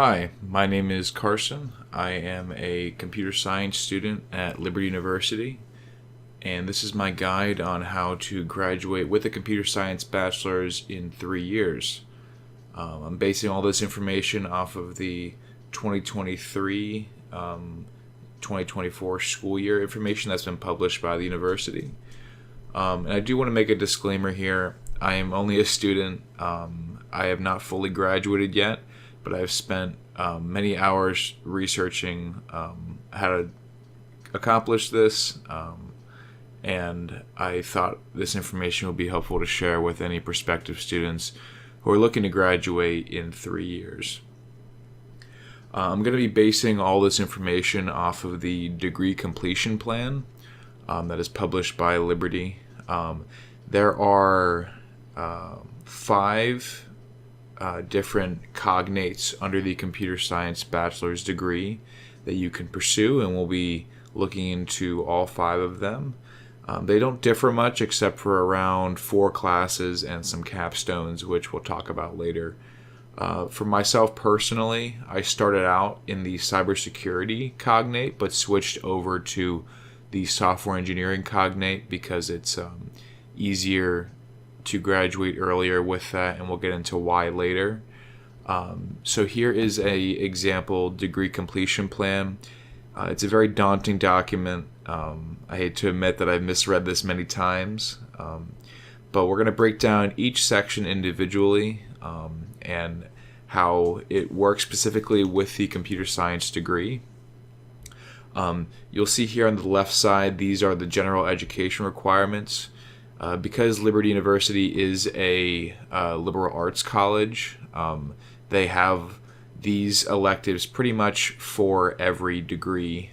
Hi, my name is Carson. I am a computer science student at Liberty University, and this is my guide on how to graduate with a computer science bachelor's in 3 years. I'm basing all this information off of the 2023 2024 school year information that's been published by the university. And I do want to make a disclaimer here. I am only a student. I have not fully graduated yet, but I've spent many hours researching how to accomplish this, and I thought this information would be helpful to share with any prospective students who are looking to graduate in 3 years. I'm going to be basing all this information off of the degree completion plan that is published by Liberty. There are five different cognates under the computer science bachelor's degree that you can pursue, and we'll be looking into all five of them. They don't differ much except for around 4 classes and some capstones, which we'll talk about later. For myself personally, I started out in the Cybersecurity Cognate, but switched over to the Software Engineering Cognate because it's easier to graduate earlier with that, and we'll get into why later. So here is a example degree completion plan. It's a very daunting document. I hate to admit that I've misread this many times, but we're going to break down each section individually and how it works specifically with the computer science degree. You'll see here on the left side, these are the general education requirements. Because Liberty University is a liberal arts college, they have these electives pretty much for every degree.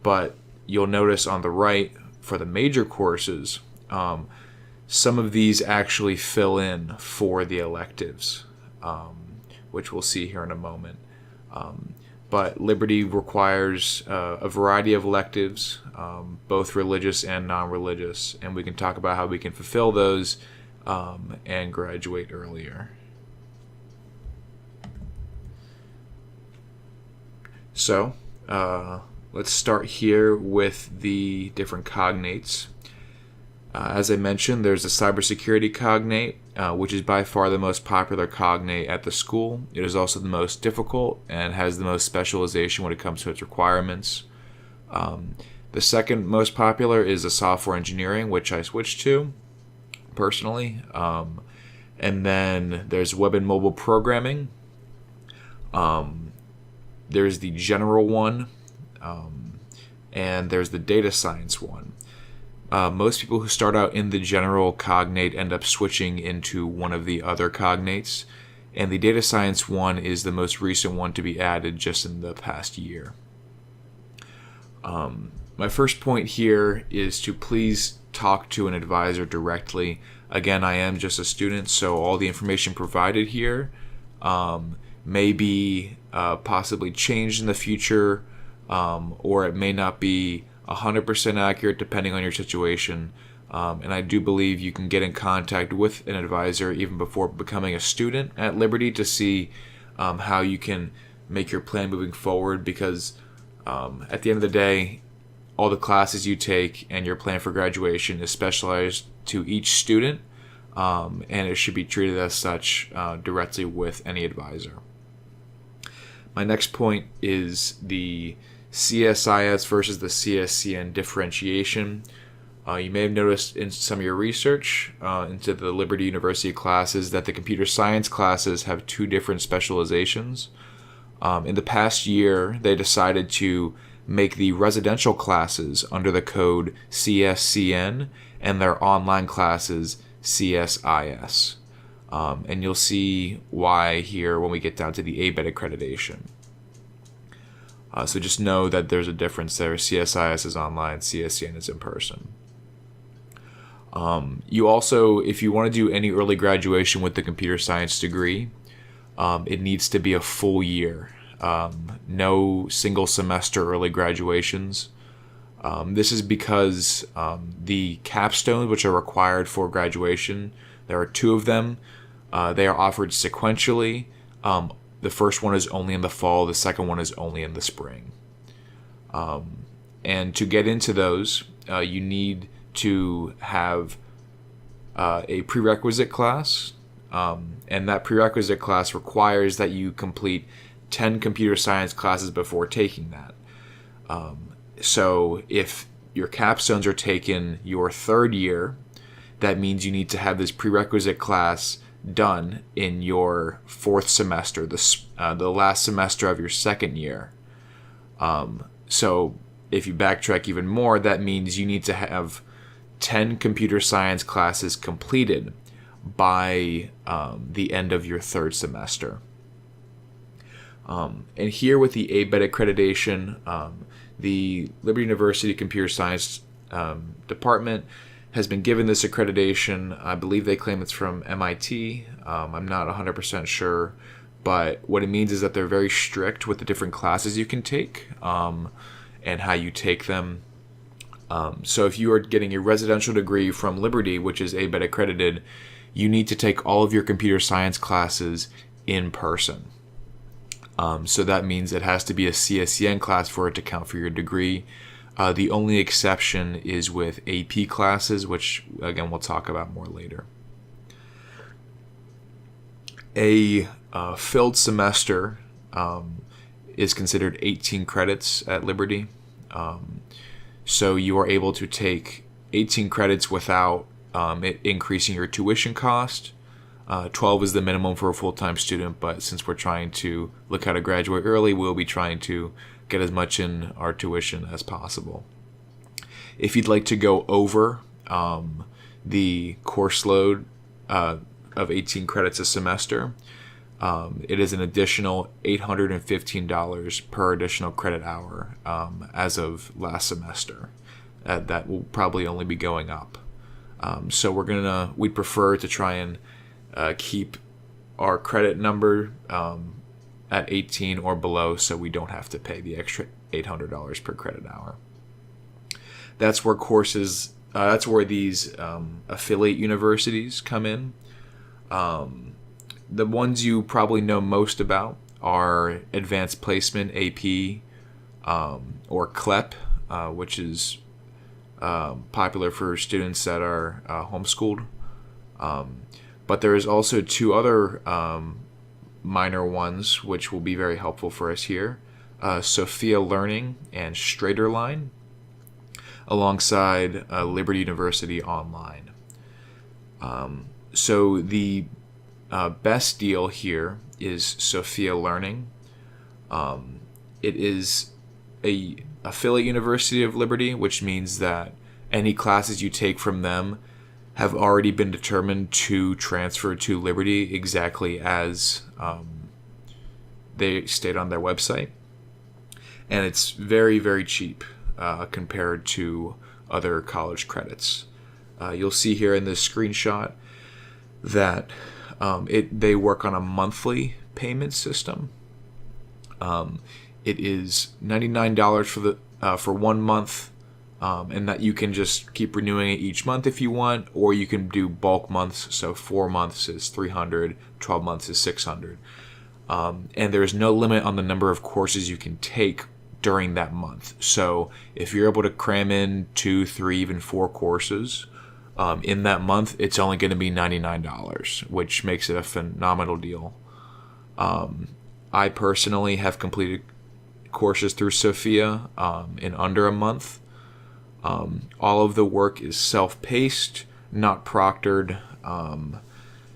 But you'll notice on the right, for the major courses, some of these actually fill in for the electives, which we'll see here in a moment. But Liberty requires a variety of electives, both religious and non-religious, and we can talk about how we can fulfill those and graduate earlier. So, let's start here with the different cognates. As I mentioned, there's the Cybersecurity Cognate, which is by far the most popular cognate at the school. It is also the most difficult and has the most specialization when it comes to its requirements. The second most popular is the Software Engineering, which I switched to personally. And then there's Web and Mobile Programming. There's the General one, and there's the Data Science one. Most people who start out in the general cognate end up switching into one of the other cognates, and the data science one is the most recent one to be added just in the past year. My first point here is to please talk to an advisor directly. Again, I am just a student, so all the information provided here may be possibly changed in the future, or it may not be 100% accurate depending on your situation, and I do believe you can get in contact with an advisor even before becoming a student at Liberty to see how you can make your plan moving forward, because at the end of the day, all the classes you take and your plan for graduation is specialized to each student, and it should be treated as such directly with any advisor. My next point is the CSIS versus the CSCN differentiation. You may have noticed in some of your research into the Liberty University classes that the computer science classes have 2 different specializations. In the past year, they decided to make the residential classes under the code CSCN and their online classes CSIS. And you'll see why here when we get down to the ABET accreditation. So just know that there's a difference there. CSIS is online, CSCN is in person. You also, if you want to do any early graduation with the computer science degree, it needs to be a full year. No single semester early graduations. This is because the capstones, which are required for graduation, there are 2 of them. They are offered sequentially. The first one is only in the fall. The second one is only in the spring. And to get into those, you need to have a prerequisite class. And that prerequisite class requires that you complete 10 computer science classes before taking that. So if your capstones are taken your third year, that means you need to have this prerequisite class done in your fourth semester, the last semester of your second year. So if you backtrack even more, that means you need to have 10 computer science classes completed by the end of your third semester. And here with the ABET accreditation, the Liberty University Computer Science Department has been given this accreditation. I believe they claim it's from MIT. I'm not 100% sure, but what it means is that they're very strict with the different classes you can take and how you take them. So if you are getting a residential degree from Liberty, which is ABET accredited, you need to take all of your computer science classes in person. So that means it has to be a CSEN class for it to count for your degree. The only exception is with AP classes, which, again, we'll talk about more later. A filled semester is considered 18 credits at Liberty. So you are able to take 18 credits without it increasing your tuition cost. 12 is the minimum for a full-time student, but since we're trying to look how to graduate early, we'll be trying to get as much in our tuition as possible. If you'd like to go over the course load of 18 credits a semester, it is an additional $815 per additional credit hour as of last semester. That will probably only be going up. So we prefer to try and keep our credit number at 18 or below, so we don't have to pay the extra $800 per credit hour. That's where these affiliate universities come in. The ones you probably know most about are Advanced Placement, AP, or CLEP, which is popular for students that are homeschooled. But there is also two other minor ones which will be very helpful for us here. Sophia Learning and Straighterline, alongside Liberty University Online. So the best deal here is Sophia Learning. It is a affiliate university of Liberty, which means that any classes you take from them have already been determined to transfer to Liberty exactly as they state on their website. And it's very, very cheap compared to other college credits. You'll see here in this screenshot that they work on a monthly payment system. It is $99 for 1 month, and that you can just keep renewing it each month if you want, or you can do bulk months. So 4 months is $300, 12 months is $600, and there is no limit on the number of courses you can take during that month. So if you're able to cram in 2, 3, even 4 courses in that month, it's only going to be $99, which makes it a phenomenal deal. I personally have completed courses through Sophia in under a month. All of the work is self-paced, not proctored,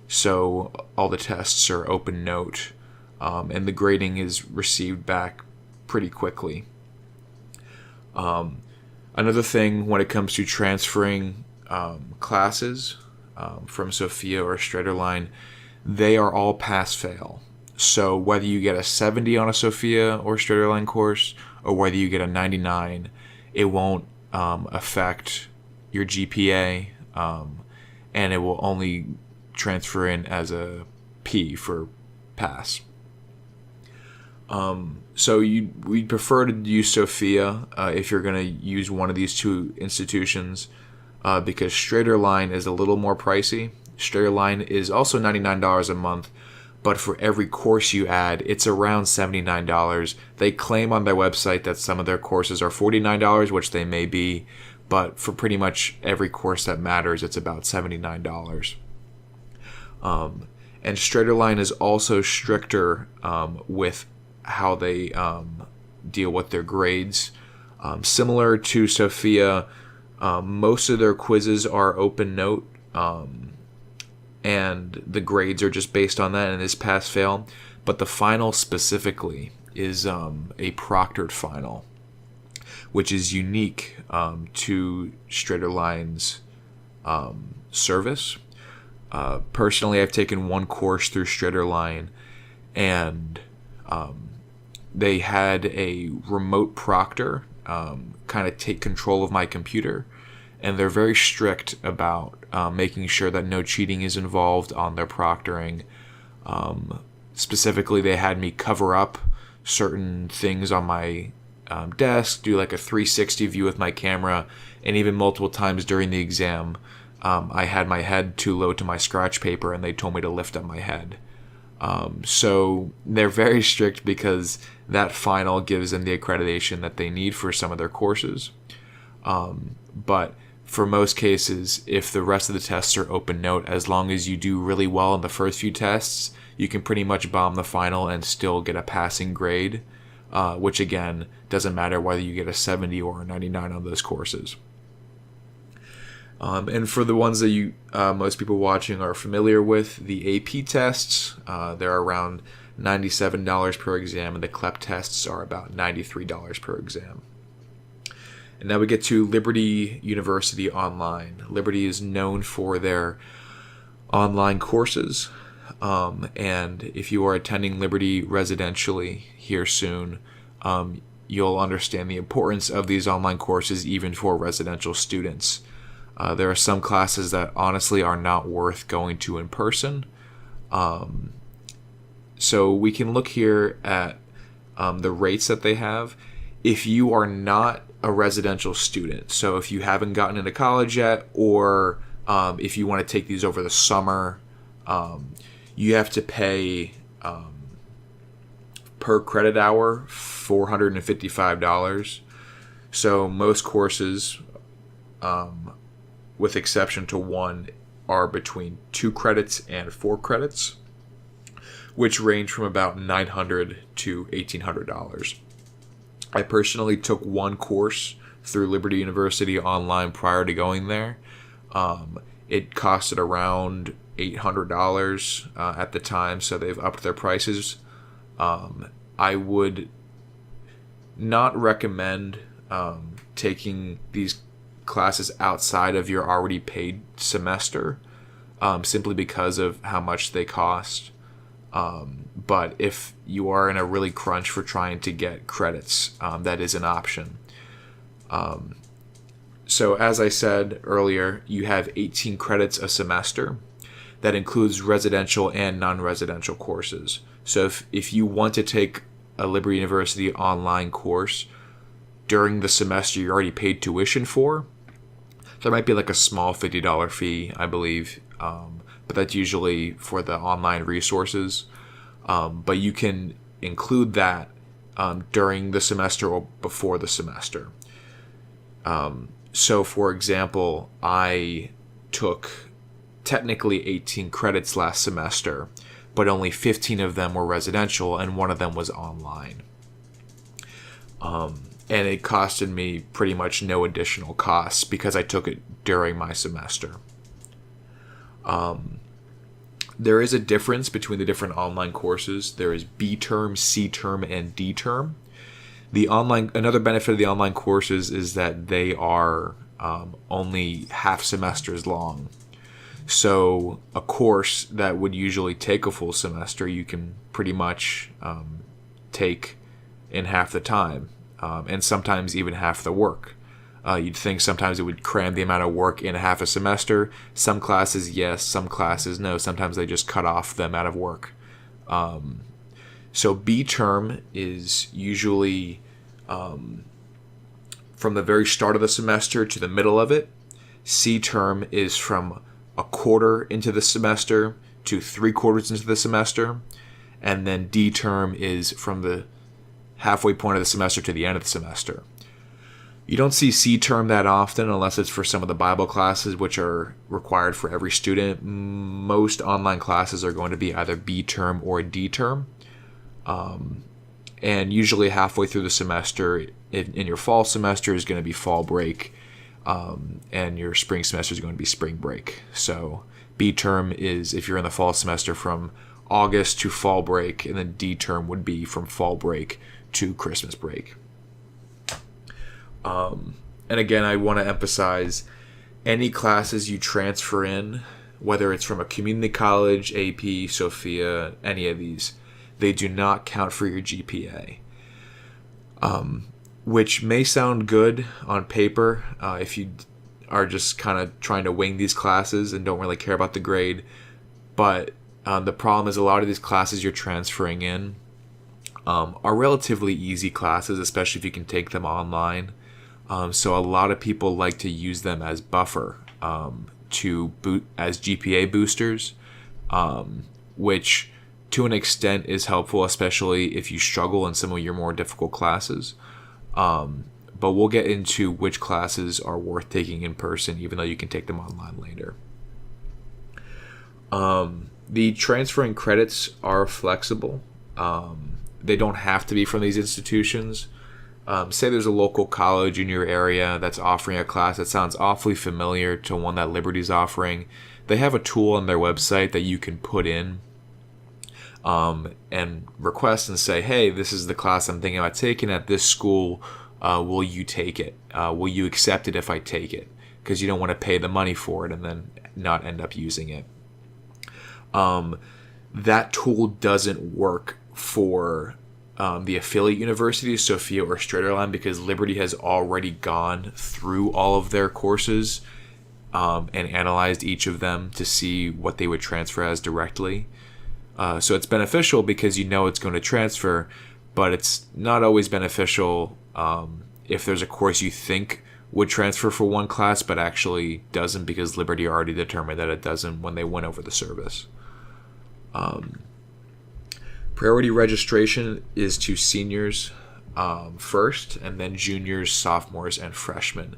so all the tests are open note, and the grading is received back pretty quickly. Another thing when it comes to transferring classes from Sophia or Straighterline, they are all pass-fail. So whether you get a 70 on a Sophia or Straighterline course, or whether you get a 99, it won't affect your GPA, and it will only transfer in as a P for pass. So we prefer to use Sophia if you're going to use one of these two institutions, because Straighterline is a little more pricey. Straighterline is also $99 a month, but for every course you add, it's around $79. They claim on their website that some of their courses are $49, which they may be, but for pretty much every course that matters, it's about $79. And Straighterline is also stricter with how they deal with their grades. Similar to Sophia, most of their quizzes are open note, and the grades are just based on that and is pass-fail. But the final specifically is a proctored final, which is unique to Straighterline's service. Personally, I've taken one course through Straighterline, and they had a remote proctor kind of take control of my computer, and they're very strict about making sure that no cheating is involved on their proctoring. Specifically, they had me cover up certain things on my desk, do like a 360 view with my camera, and even multiple times during the exam, I had my head too low to my scratch paper, and they told me to lift up my head. So they're very strict because that final gives them the accreditation that they need for some of their courses. But for most cases, if the rest of the tests are open note, as long as you do really well in the first few tests, you can pretty much bomb the final and still get a passing grade, which again, doesn't matter whether you get a 70 or a 99 on those courses. And for the ones that you most people watching are familiar with, the AP tests, they're around $97 per exam, and the CLEP tests are about $93 per exam. And now we get to Liberty University Online. Liberty is known for their online courses, and if you are attending Liberty residentially here soon, you'll understand the importance of these online courses even for residential students. There are some classes that honestly are not worth going to in person. So we can look here at the rates that they have. If you are not a residential student, so if you haven't gotten into college yet, or if you want to take these over the summer, you have to pay per credit hour $455. So most courses, with exception to one, are between 2 credits and 4 credits, which range from about $900 to $1,800. I personally took one course through Liberty University Online prior to going there. It costed around $800 at the time, so they've upped their prices. I would not recommend taking these classes outside of your already paid semester, simply because of how much they cost. But if you are in a really crunch for trying to get credits, that is an option. So as I said earlier, you have 18 credits a semester. That includes residential and non-residential courses. So if you want to take a Liberty University online course during the semester you already paid tuition for, there might be like a small $50 fee, I believe, but that's usually for the online resources. But you can include that during the semester or before the semester. So, for example, I took technically 18 credits last semester, but only 15 of them were residential and one of them was online. And it costed me pretty much no additional costs because I took it during my semester. There is a difference between the different online courses. There is B term, C term, and D term. Another benefit of the online courses is that they are only half semesters long. So a course that would usually take a full semester, you can pretty much take in half the time, and sometimes even half the work. You'd think sometimes it would cram the amount of work in half a semester. Some classes, yes. Some classes, no. Sometimes they just cut off the amount of work. So B term is usually from the very start of the semester to the middle of it. C term is from a quarter into the semester to 3/4 into the semester. And then D term is from the halfway point of the semester to the end of the semester. You don't see C term that often unless it's for some of the Bible classes, which are required for every student. Most online classes are going to be either B term or D term. And usually halfway through the semester, in your fall semester is going to be fall break, and your spring semester is going to be spring break. So B term is if you're in the fall semester from August to fall break, and then D term would be from fall break to Christmas break. And again, I want to emphasize any classes you transfer in, whether it's from a community college, AP, Sophia, any of these, they do not count for your GPA. Which may sound good on paper if you are just kind of trying to wing these classes and don't really care about the grade. But the problem is a lot of these classes you're transferring in are relatively easy classes, especially if you can take them online. So a lot of people like to use them as buffer as GPA boosters, which to an extent is helpful, especially if you struggle in some of your more difficult classes. But we'll get into which classes are worth taking in person, even though you can take them online later. The transferring credits are flexible. They don't have to be from these institutions. Say there's a local college in your area that's offering a class that sounds awfully familiar to one that Liberty's offering. They have a tool on their website that you can put in and request and say, hey, this is the class I'm thinking about taking at this school. Will you take it? Will you accept it if I take it? Because you don't want to pay the money for it and then not end up using it. That tool doesn't work for the affiliate universities, Sophia or Straighterline, because Liberty has already gone through all of their courses and analyzed each of them to see what they would transfer as directly. So it's beneficial because you know it's going to transfer, but it's not always beneficial if there's a course you think would transfer for one class but actually doesn't, because Liberty already determined that it doesn't when they went over the service. Priority registration is to seniors first, and then juniors, sophomores, and freshmen.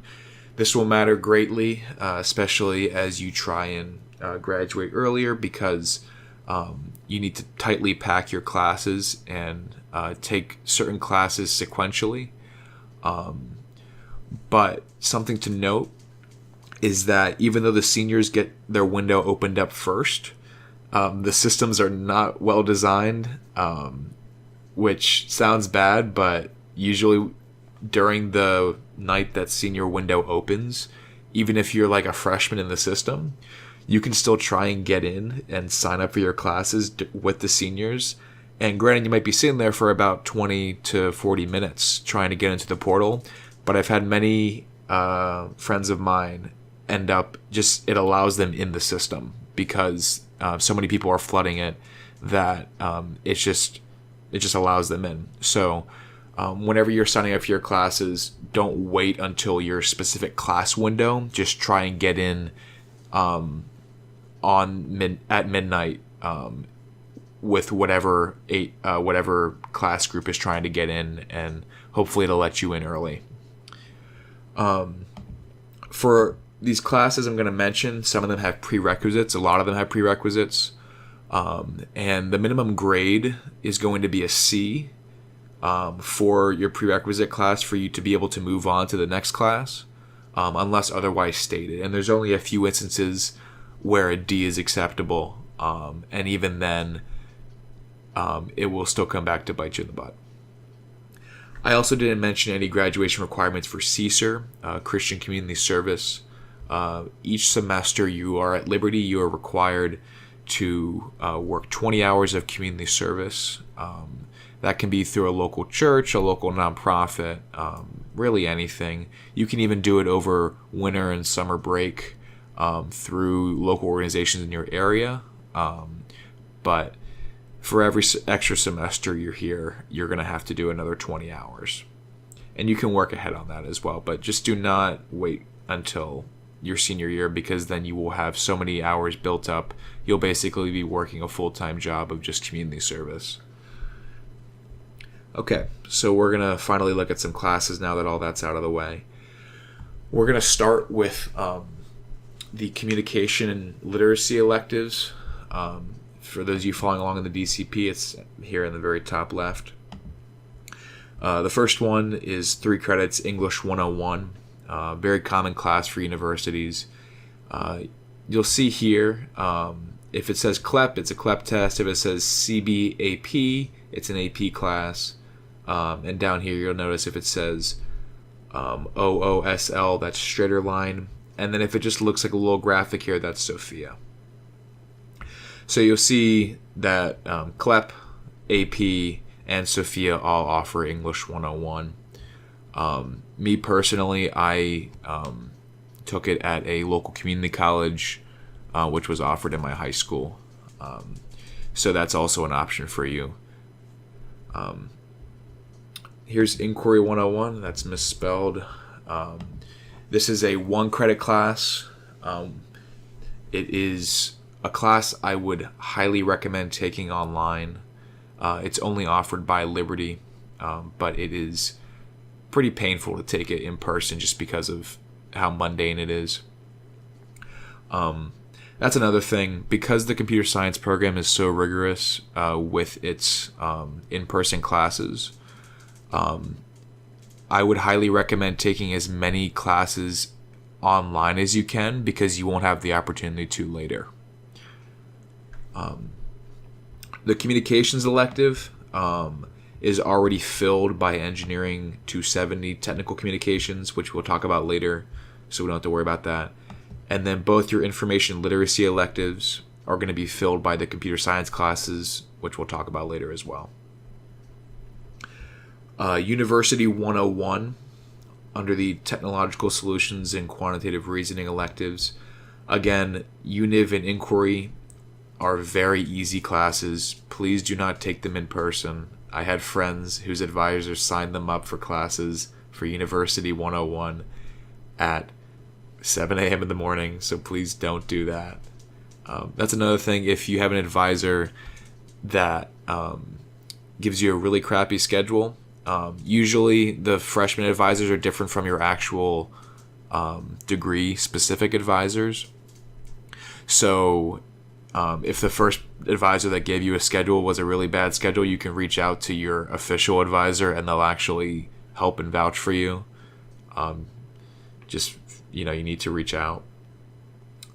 This will matter greatly, especially as you try and graduate earlier, because you need to tightly pack your classes and take certain classes sequentially. But something to note is that even though the seniors get their window opened up first, the systems are not well designed, which sounds bad, but usually during the night that senior window opens, even if you're like a freshman in the system, you can still try and get in and sign up for your classes with the seniors. And granted, you might be sitting there for about 20 to 40 minutes trying to get into the portal, but I've had many friends of mine end up it allows them in the system because so many people are flooding it that it just allows them in. So whenever you're signing up for your classes, don't wait until your specific class window. Just try and get in at midnight with whatever class group is trying to get in, and hopefully it'll let you in early. For these classes I'm going to mention, some of them have prerequisites. A lot of them have prerequisites. And the minimum grade is going to be a C for your prerequisite class for you to be able to move on to the next class, unless otherwise stated. And there's only a few instances where a D is acceptable. And even then, it will still come back to bite you in the butt. I also didn't mention any graduation requirements for CSER, Christian Community Service. Each semester you are at Liberty, you are required to work 20 hours of community service. That can be through a local church, a local nonprofit, really anything. You can even do it over winter and summer break through local organizations in your area. But for every extra semester you're here, you're going to have to do another 20 hours. And you can work ahead on that as well, but just do not wait until your senior year, because then you will have so many hours built up. You'll basically be working a full-time job of just community service. Okay, so we're going to finally look at some classes now that all that's out of the way. We're going to start with the communication and literacy electives. For those of you following along in the DCP, it's here in the very top left. The first one is 3 credits, English 101. Very common class for universities. You'll see here, if it says CLEP, it's a CLEP test. If it says CBAP, it's an AP class. And down here, you'll notice if it says OOSL, that's straighter line. And then if it just looks like a little graphic here, that's Sophia. So you'll see that CLEP, AP, and Sophia all offer English 101. Me personally, I took it at a local community college, which was offered in my high school. So that's also an option for you. Here's Inquiry 101. That's misspelled. This is a 1-credit class. It is a class I would highly recommend taking online. It's only offered by Liberty, but it is pretty painful to take it in person just because of how mundane it is. That's another thing. Because the computer science program is so rigorous with its in-person classes, I would highly recommend taking as many classes online as you can, because you won't have the opportunity to later. The communications elective is already filled by Engineering 270 Technical Communications, which we'll talk about later, so we don't have to worry about that. And then both your information literacy electives are going to be filled by the computer science classes, which we'll talk about later as well. University 101, under the Technological Solutions and Quantitative Reasoning electives. Again, Univ and Inquiry are very easy classes. Please do not take them in person. I had friends whose advisors signed them up for classes for University 101 at 7 a.m. in the morning, so please don't do that. That's another thing. If you have an advisor that gives you a really crappy schedule, usually the freshman advisors are different from your actual degree-specific advisors. So if the first advisor that gave you a schedule was a really bad schedule, you can reach out to your official advisor and they'll actually help and vouch for you. You need to reach out.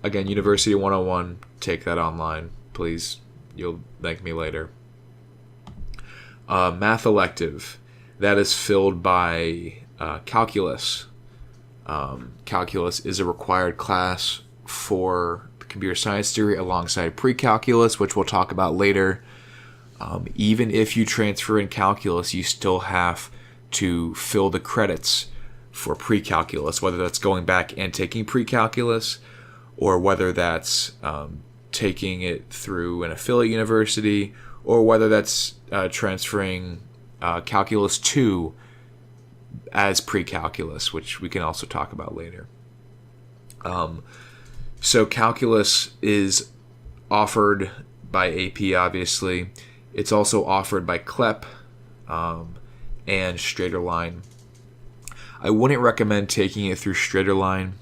Again, University 101, take that online, please. You'll thank me later. Math elective, that is filled by calculus. Calculus is a required class for computer science degree alongside pre-calculus, which we'll talk about later. Even if you transfer in calculus, you still have to fill the credits for pre-calculus, whether that's going back and taking pre-calculus or whether that's taking it through an affiliate university, or whether that's transferring calculus 2 as pre-calculus, which we can also talk about later. So calculus is offered by AP, obviously. It's also offered by CLEP and Straighter Line. I wouldn't recommend taking it through Straighter Line.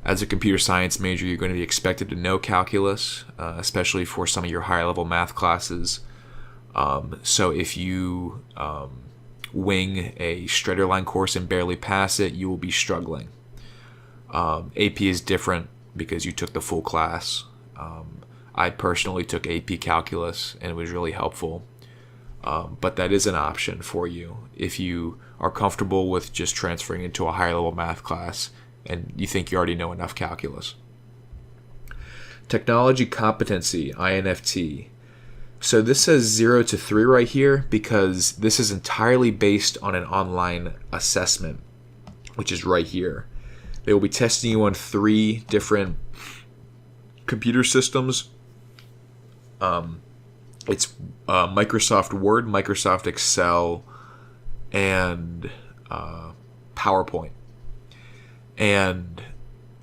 As a computer science major, you're going to be expected to know calculus, especially for some of your higher level math classes. So if you wing a Straighter Line course and barely pass it, you will be struggling. AP is different because you took the full class. I personally took AP Calculus and it was really helpful. But that is an option for you if you are comfortable with just transferring into a higher level math class and you think you already know enough calculus. Technology competency, INFT. So this says 0 to 3 right here because this is entirely based on an online assessment, which is right here. They will be testing you on 3 different computer systems. It's Microsoft Word, Microsoft Excel, and PowerPoint. And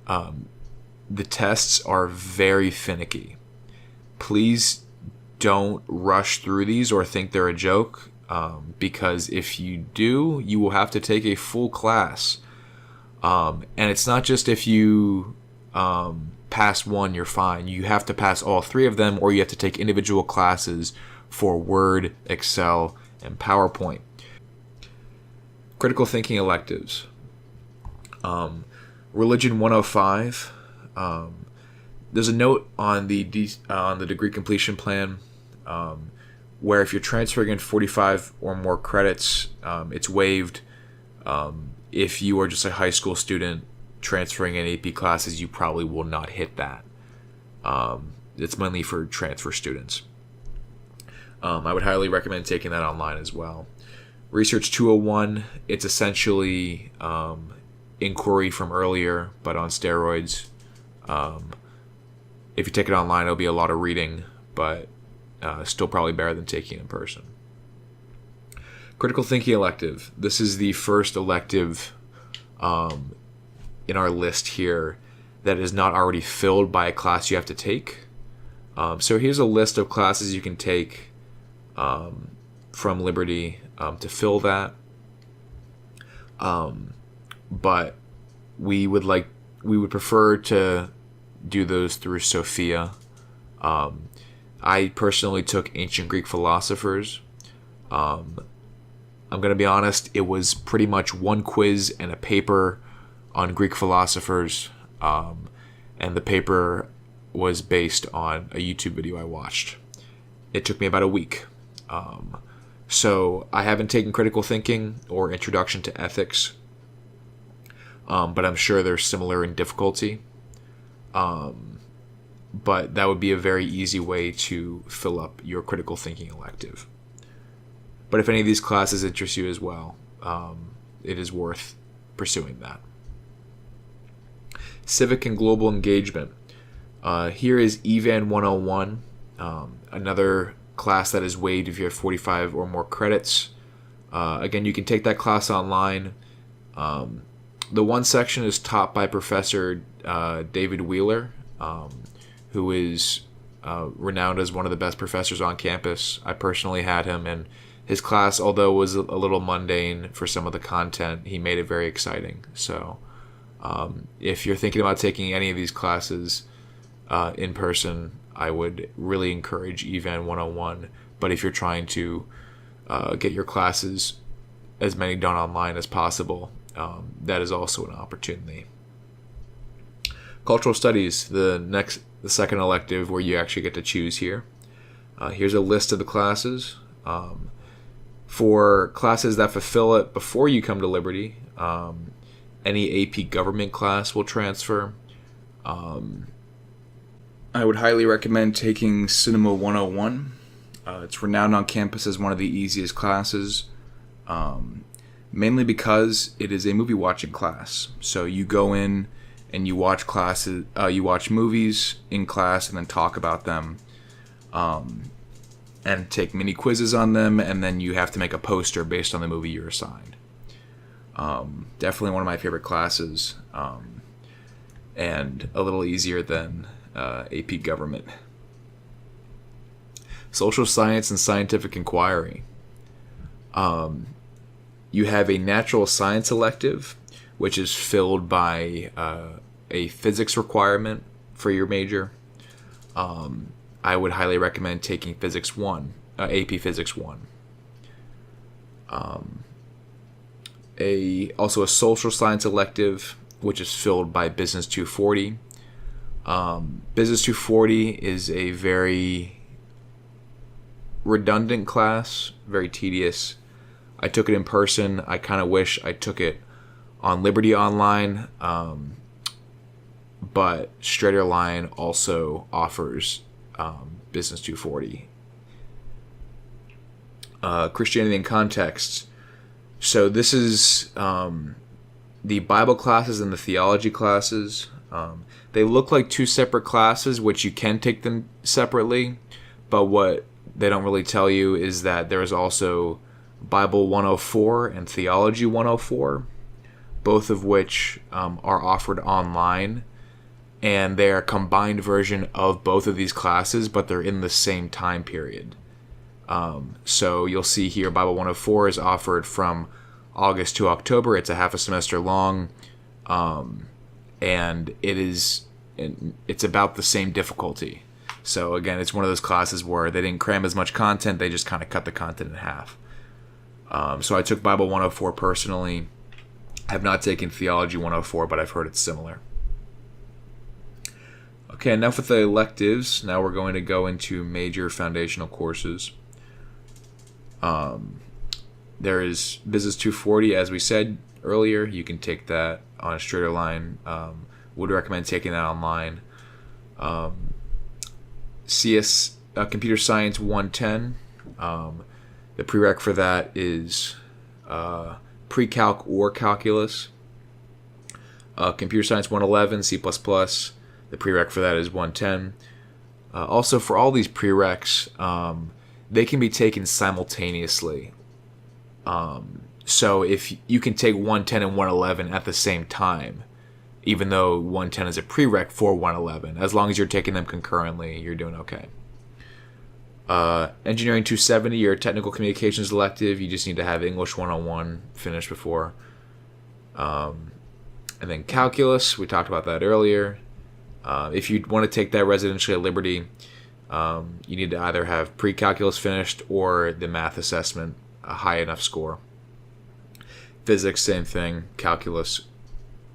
The tests are very finicky. Please don't rush through these or think they're a joke, because if you do, you will have to take a full class. And it's not just if you pass one, you're fine. You have to pass all three of them, or you have to take individual classes for Word, Excel, and PowerPoint. Critical thinking electives. Religion 105. There's a note on the degree completion plan where if you're transferring in 45 or more credits, it's waived. If you are just a high school student transferring in AP classes, you probably will not hit that. It's mainly for transfer students. I would highly recommend taking that online as well. Research 201, it's essentially inquiry from earlier, but on steroids. If you take it online, it'll be a lot of reading, but still probably better than taking it in person. Critical thinking elective. This is the first elective in our list here that is not already filled by a class you have to take. So here's a list of classes you can take from Liberty to fill that. But we would prefer to do those through Sophia. I personally took ancient Greek philosophers. I'm going to be honest, it was pretty much one quiz and a paper on Greek philosophers, and the paper was based on a YouTube video I watched. It took me about a week. So I haven't taken critical thinking or introduction to ethics, but I'm sure they're similar in difficulty. But that would be a very easy way to fill up your critical thinking elective. But if any of these classes interest you as well, it is worth pursuing that. Civic and global engagement. Here is EVAN 101, another class that is waived if you have 45 or more credits. Again, you can take that class online. The one section is taught by Professor David Wheeler, who is renowned as one of the best professors on campus. I personally had him, and his class, although was a little mundane for some of the content, he made it very exciting. So if you're thinking about taking any of these classes in person, I would really encourage EVAN 101. But if you're trying to get your classes, as many done online as possible, that is also an opportunity. Cultural studies, the second elective where you actually get to choose here. Here's a list of the classes. For classes that fulfill it before you come to Liberty, any AP government class will transfer. I would highly recommend taking Cinema 101. It's renowned on campus as one of the easiest classes, mainly because it is a movie watching class. So you go in and you watch classes, you watch movies in class and then talk about them, and take mini quizzes on them, and then you have to make a poster based on the movie you're assigned. Definitely one of my favorite classes, and a little easier than AP Government. Social Science and Scientific Inquiry. You have a Natural Science elective, which is filled by a physics requirement for your major. I would highly recommend taking Physics 1, AP Physics 1. Also a Social Science elective, which is filled by Business 240. Business 240 is a very redundant class, very tedious. I took it in person. I kind of wish I took it on Liberty Online, but Straighter Line also offers Business 240. Christianity in Context. So this is the Bible classes and the theology classes. They look like two separate classes, which you can take them separately, but what they don't really tell you is that there is also Bible 104 and Theology 104, both of which are offered online. and they're a combined version of both of these classes, but they're in the same time period. So you'll see here Bible 104 is offered from August to October. It's a half a semester long, and it's about the same difficulty. So again, it's one of those classes where they didn't cram as much content, they just kind of cut the content in half. So I took Bible 104 personally. I have not taken Theology 104, but I've heard it's similar. Okay, enough with the electives. Now we're going to go into major foundational courses. There is Business 240, as we said earlier. You can take that on a straighter line. Would recommend taking that online. Computer Science 110. The prereq for that is pre-calc or calculus. Computer Science 111, C++. The prereq for that is 110. Also, for all these prereqs, they can be taken simultaneously. So if you can take 110 and 111 at the same time, even though 110 is a prereq for 111, as long as you're taking them concurrently, you're doing okay. Engineering 270, your technical communications elective, you just need to have English 101 finished before. And then calculus, we talked about that earlier. If you want to take that residentially at Liberty, you need to either have pre-calculus finished or the math assessment, a high enough score. Physics, same thing, calculus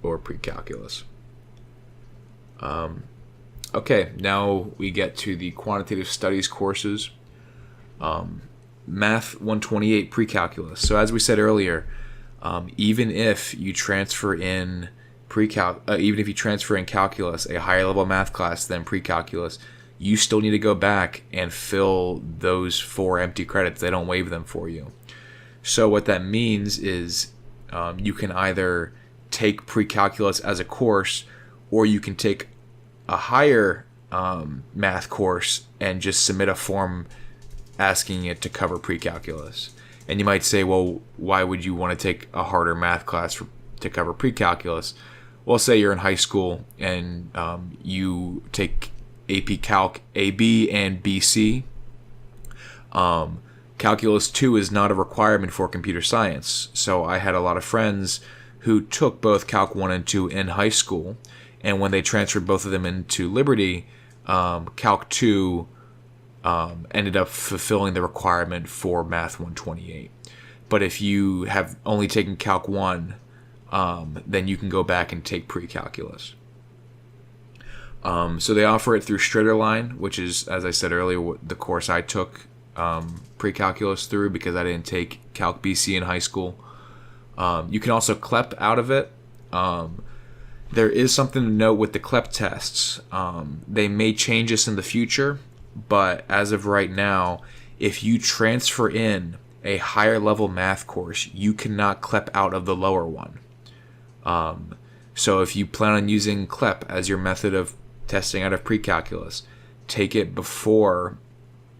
or pre-calculus. Okay, now we get to the quantitative studies courses. Math 128 pre-calculus. So as we said earlier, even if you transfer in calculus, a higher level math class than pre-calculus, you still need to go back and fill those 4 empty credits. They don't waive them for you. So what that means is you can either take pre-calculus as a course, or you can take a higher math course and just submit a form asking it to cover pre-calculus. And you might say, well, why would you want to take a harder math class to cover pre-calculus? Well, say you're in high school and you take AP Calc AB and BC. Calculus 2 is not a requirement for computer science. So I had a lot of friends who took both Calc 1 and 2 in high school, and when they transferred both of them into Liberty, Calc 2 ended up fulfilling the requirement for Math 128. But if you have only taken Calc 1, then you can go back and take pre-calculus. So they offer it through Straighterline, which is, as I said earlier, the course I took pre-calculus through because I didn't take Calc BC in high school. You can also CLEP out of it. There is something to note with the CLEP tests. They may change this in the future, but as of right now, if you transfer in a higher level math course, you cannot CLEP out of the lower one. So if you plan on using CLEP as your method of testing out of pre-calculus, take it before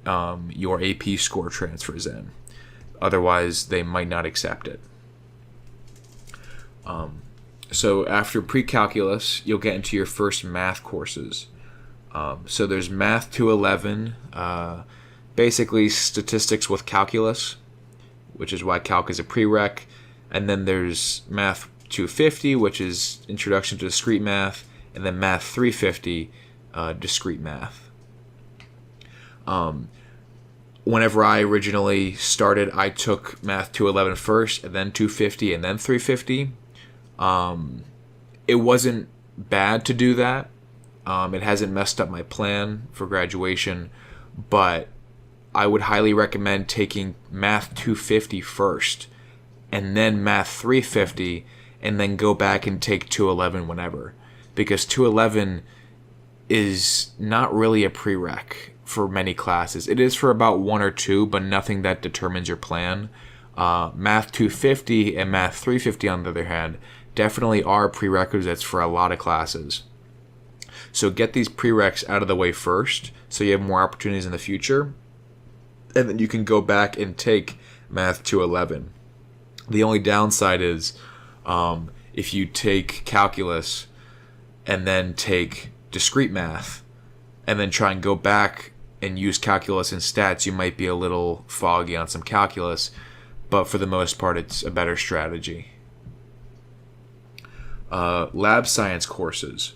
your AP score transfers in. Otherwise, they might not accept it. So after pre-calculus, you'll get into your first math courses. So there's Math 211, basically statistics with calculus, which is why calc is a prereq. And then there's Math 250, which is Introduction to Discrete Math, and then Math 350, Discrete Math. Whenever I originally started, I took Math 211 first, and then 250, and then 350. It wasn't bad to do that. It hasn't messed up my plan for graduation, but I would highly recommend taking Math 250 first, and then Math 350, and then go back and take 211 whenever. Because 211 is not really a prereq for many classes. It is for about 1 or 2, but nothing that determines your plan. Math 250 and Math 350, on the other hand, definitely are prerequisites for a lot of classes. So get these prereqs out of the way first, so you have more opportunities in the future, and then you can go back and take Math 211. The only downside is if you take calculus and then take discrete math and then try and go back and use calculus and stats, you might be a little foggy on some calculus, but for the most part, it's a better strategy. Lab science courses.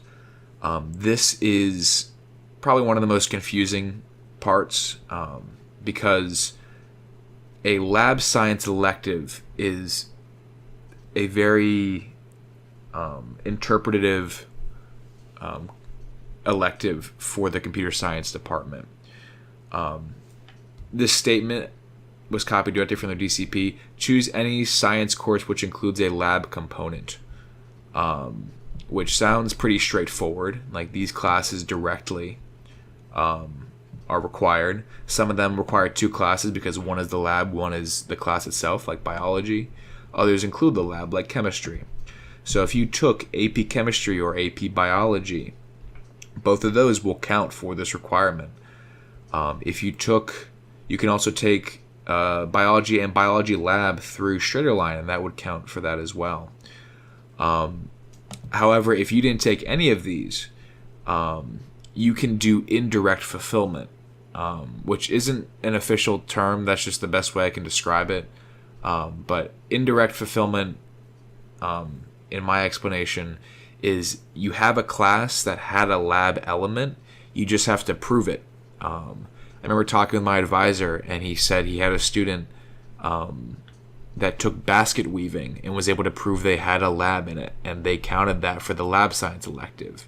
This is probably one of the most confusing parts because a lab science elective is a very interpretative elective for the computer science department. This statement was copied directly from their DCP. Choose any science course which includes a lab component, which sounds pretty straightforward. Like these classes directly are required. Some of them require 2 classes because one is the lab, one is the class itself, like biology. Others include the lab, like chemistry. So if you took AP chemistry or AP biology, both of those will count for this requirement. You can also take biology and biology lab through Straighterline, and that would count for that as well. However, if you didn't take any of these, you can do indirect fulfillment, which isn't an official term. That's just the best way I can describe it. But indirect fulfillment, in my explanation, is you have a class that had a lab element. You just have to prove it. I remember talking with my advisor, and he said he had a student that took basket weaving and was able to prove they had a lab in it, and they counted that for the lab science elective.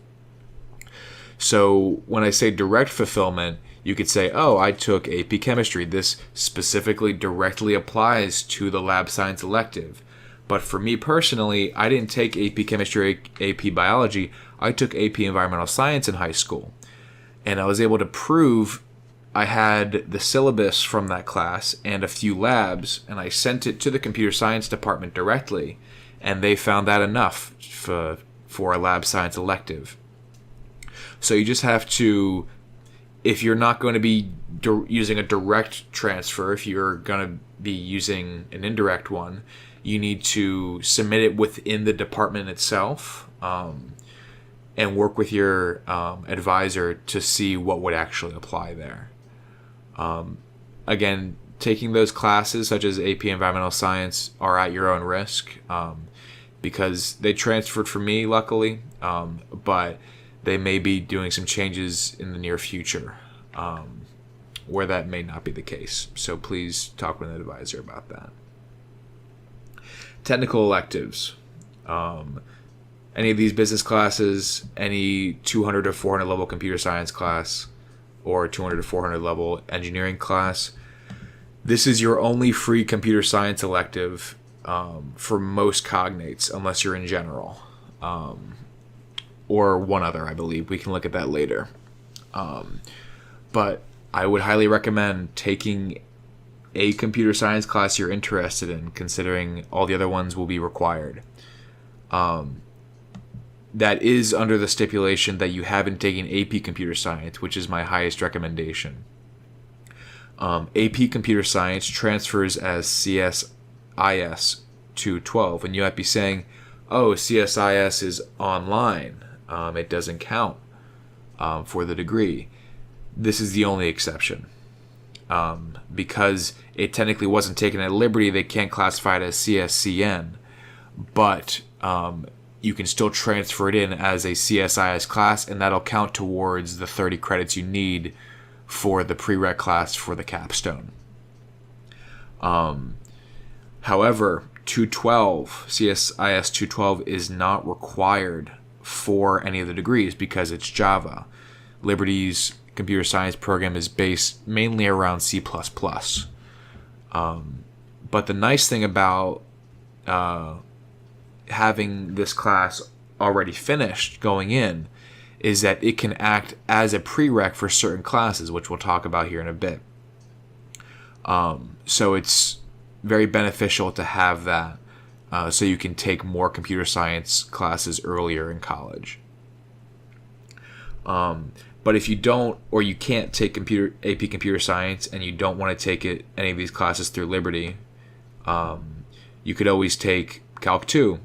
So when I say direct fulfillment, you could say, oh, I took AP chemistry. This specifically directly applies to the lab science elective. But for me personally, I didn't take AP chemistry or AP biology. I took AP environmental science in high school. And I was able to prove I had the syllabus from that class and a few labs, and I sent it to the computer science department directly, and they found that enough for a lab science elective. So you just have to, if you're not going to be using a direct transfer, if you're going to be using an indirect one, you need to submit it within the department itself, and work with your advisor to see what would actually apply there. Again, taking those classes such as AP Environmental Science are at your own risk, because they transferred for me, luckily, but they may be doing some changes in the near future where that may not be the case. So please talk with an advisor about that. Technical electives. Any of these business classes, any 200 to 400 level computer science class, or 200 to 400 level engineering class. This is your only free computer science elective for most cognates, unless you're in general. Or one other, I believe. We can look at that later. But I would highly recommend taking a computer science class you're interested in, considering all the other ones will be required. That is under the stipulation that you haven't taken AP Computer Science, which is my highest recommendation. AP Computer Science transfers as CSIS 212, and you might be saying, oh, CSIS is online. It doesn't count for the degree. This is the only exception. Because it technically wasn't taken at Liberty, they can't classify it as CSCN, but you can still transfer it in as a CSIS class, and that'll count towards the 30 credits you need for the prereq class for the capstone. However, 212, CSIS 212 is not required for any of the degrees because it's Java. Liberty's computer science program is based mainly around C++. But the nice thing about having this class already finished going in is that it can act as a prereq for certain classes, which we'll talk about here in a bit. So it's very beneficial to have that so you can take more computer science classes earlier in college. But if you don't, or you can't take AP Computer Science and you don't want to take any of these classes through Liberty, you could always take Calc 2,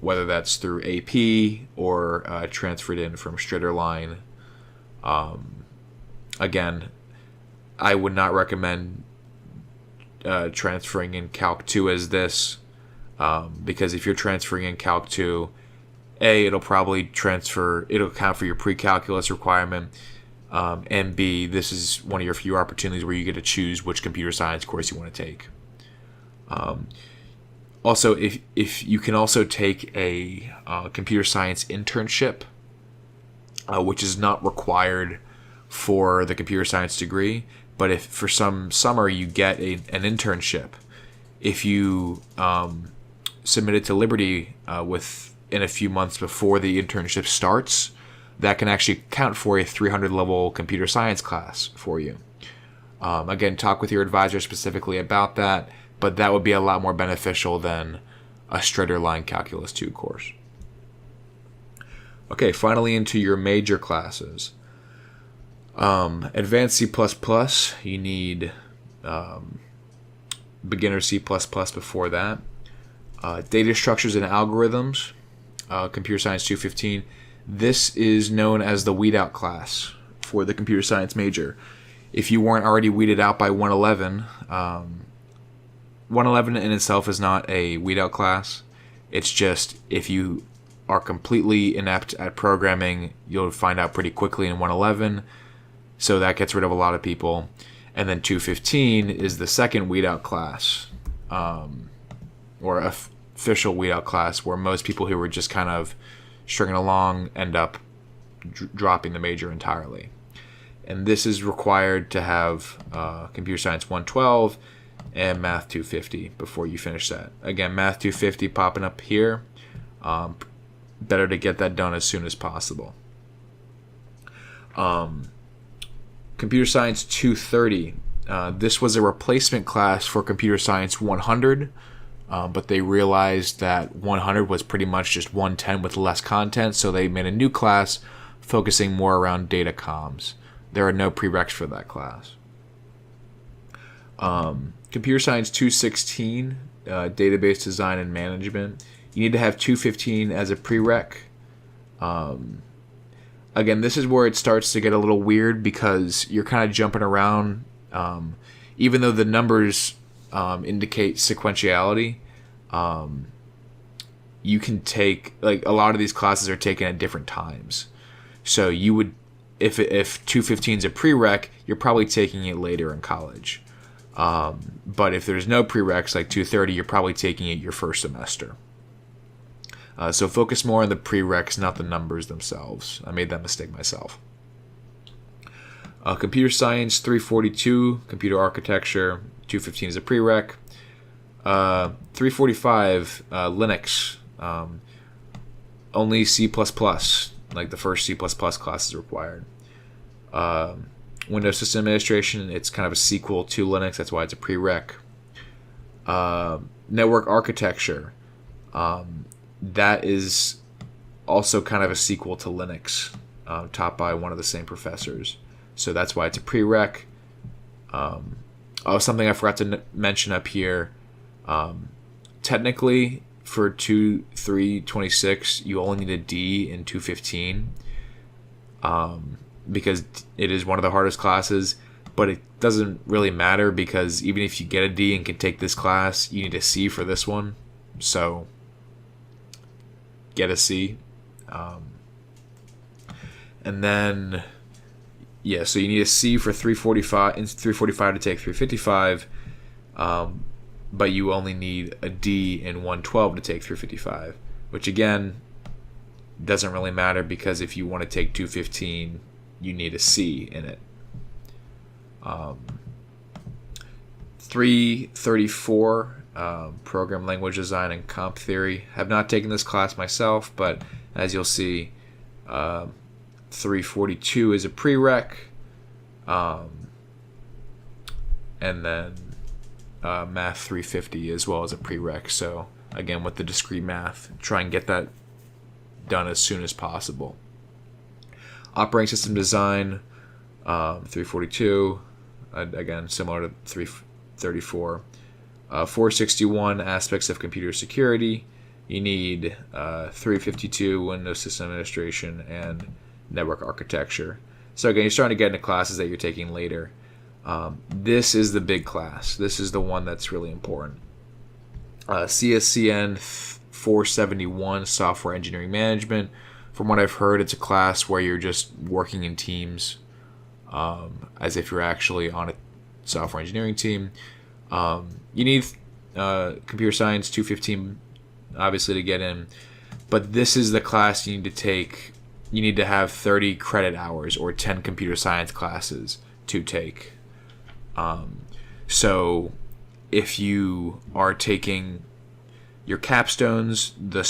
whether that's through AP or transferred in from Straighterline. Again, I would not recommend transferring in Calc 2 as this, because if you're transferring in Calc 2, it'll probably it'll account for your pre-calculus requirement, and B, this is one of your few opportunities where you get to choose which computer science course you want to take. Also, if you can also take a computer science internship, which is not required for the computer science degree, but if for some summer you get an internship, if you submit it to Liberty within a few months before the internship starts, that can actually count for a 300 level computer science class for you. Again, talk with your advisor specifically about that, but that would be a lot more beneficial than a Straighterline Calculus 2 course. Okay, finally into your major classes. Advanced C++, you need beginner C++ before that. Data structures and algorithms, Computer Science 215. This is known as the weed out class for the computer science major. If you weren't already weeded out by 111, 111 in itself is not a weed out class. It's just if you are completely inept at programming, you'll find out pretty quickly in 111. So that gets rid of a lot of people. And then 215 is the second weed out class, or official weed out class, where most people who were just kind of stringing along end up dropping the major entirely. And this is required to have Computer Science 112 and Math 250 before you finish that. Again, Math 250 popping up here. Better to get that done as soon as possible. Computer Science 230. This was a replacement class for Computer Science 100, but they realized that 100 was pretty much just 110 with less content, so they made a new class focusing more around data comms. There are no prereqs for that class. Computer Science 216, database design and management. You need to have 215 as a prereq. Again, this is where it starts to get a little weird because you're kind of jumping around. Even though the numbers indicate sequentiality, you can take, like, a lot of these classes are taken at different times. So you would, if 215 is a prereq, you're probably taking it later in college. But if there's no prereqs like 230, you're probably taking it your first semester. So focus more on the prereqs, not the numbers themselves. I made that mistake myself. Computer Science 342, Computer Architecture, 215 is a prereq. 345, Linux, only C++, like the first C++ class is required. Windows System Administration, it's kind of a sequel to Linux, that's why it's a prereq. Network Architecture, that is also kind of a sequel to Linux, taught by one of the same professors. So that's why it's a prereq. Something I forgot to mention up here. Technically, for 2326, you only need a D in 215, because it is one of the hardest classes. But it doesn't really matter because even if you get a D and can take this class, you need a C for this one. So get a C. And then, yeah, so you need a C for 345 and 345 to take 355, but you only need a D in 112 to take 355, which again doesn't really matter because if you want to take 215, you need a C in it. 334, Program Language Design and Comp Theory. Have not taken this class myself, but as you'll see, 342 is a prereq, and then Math 350 as well as a prereq. So again, with the discrete math, try and get that done as soon as possible. Operating System Design, 342, again similar to 334. 461, Aspects of Computer Security, you need 352 Windows System Administration and Network Architecture. So again, you're starting to get into classes that you're taking later. This is the big class. This is the one that's really important. CSCN 471, Software Engineering Management. From what I've heard, it's a class where you're just working in teams, as if you're actually on a software engineering team. You need Computer Science 215, obviously, to get in. But this is the class you need to take. You need to have 30 credit hours or 10 computer science classes to take. So if you are taking your capstones the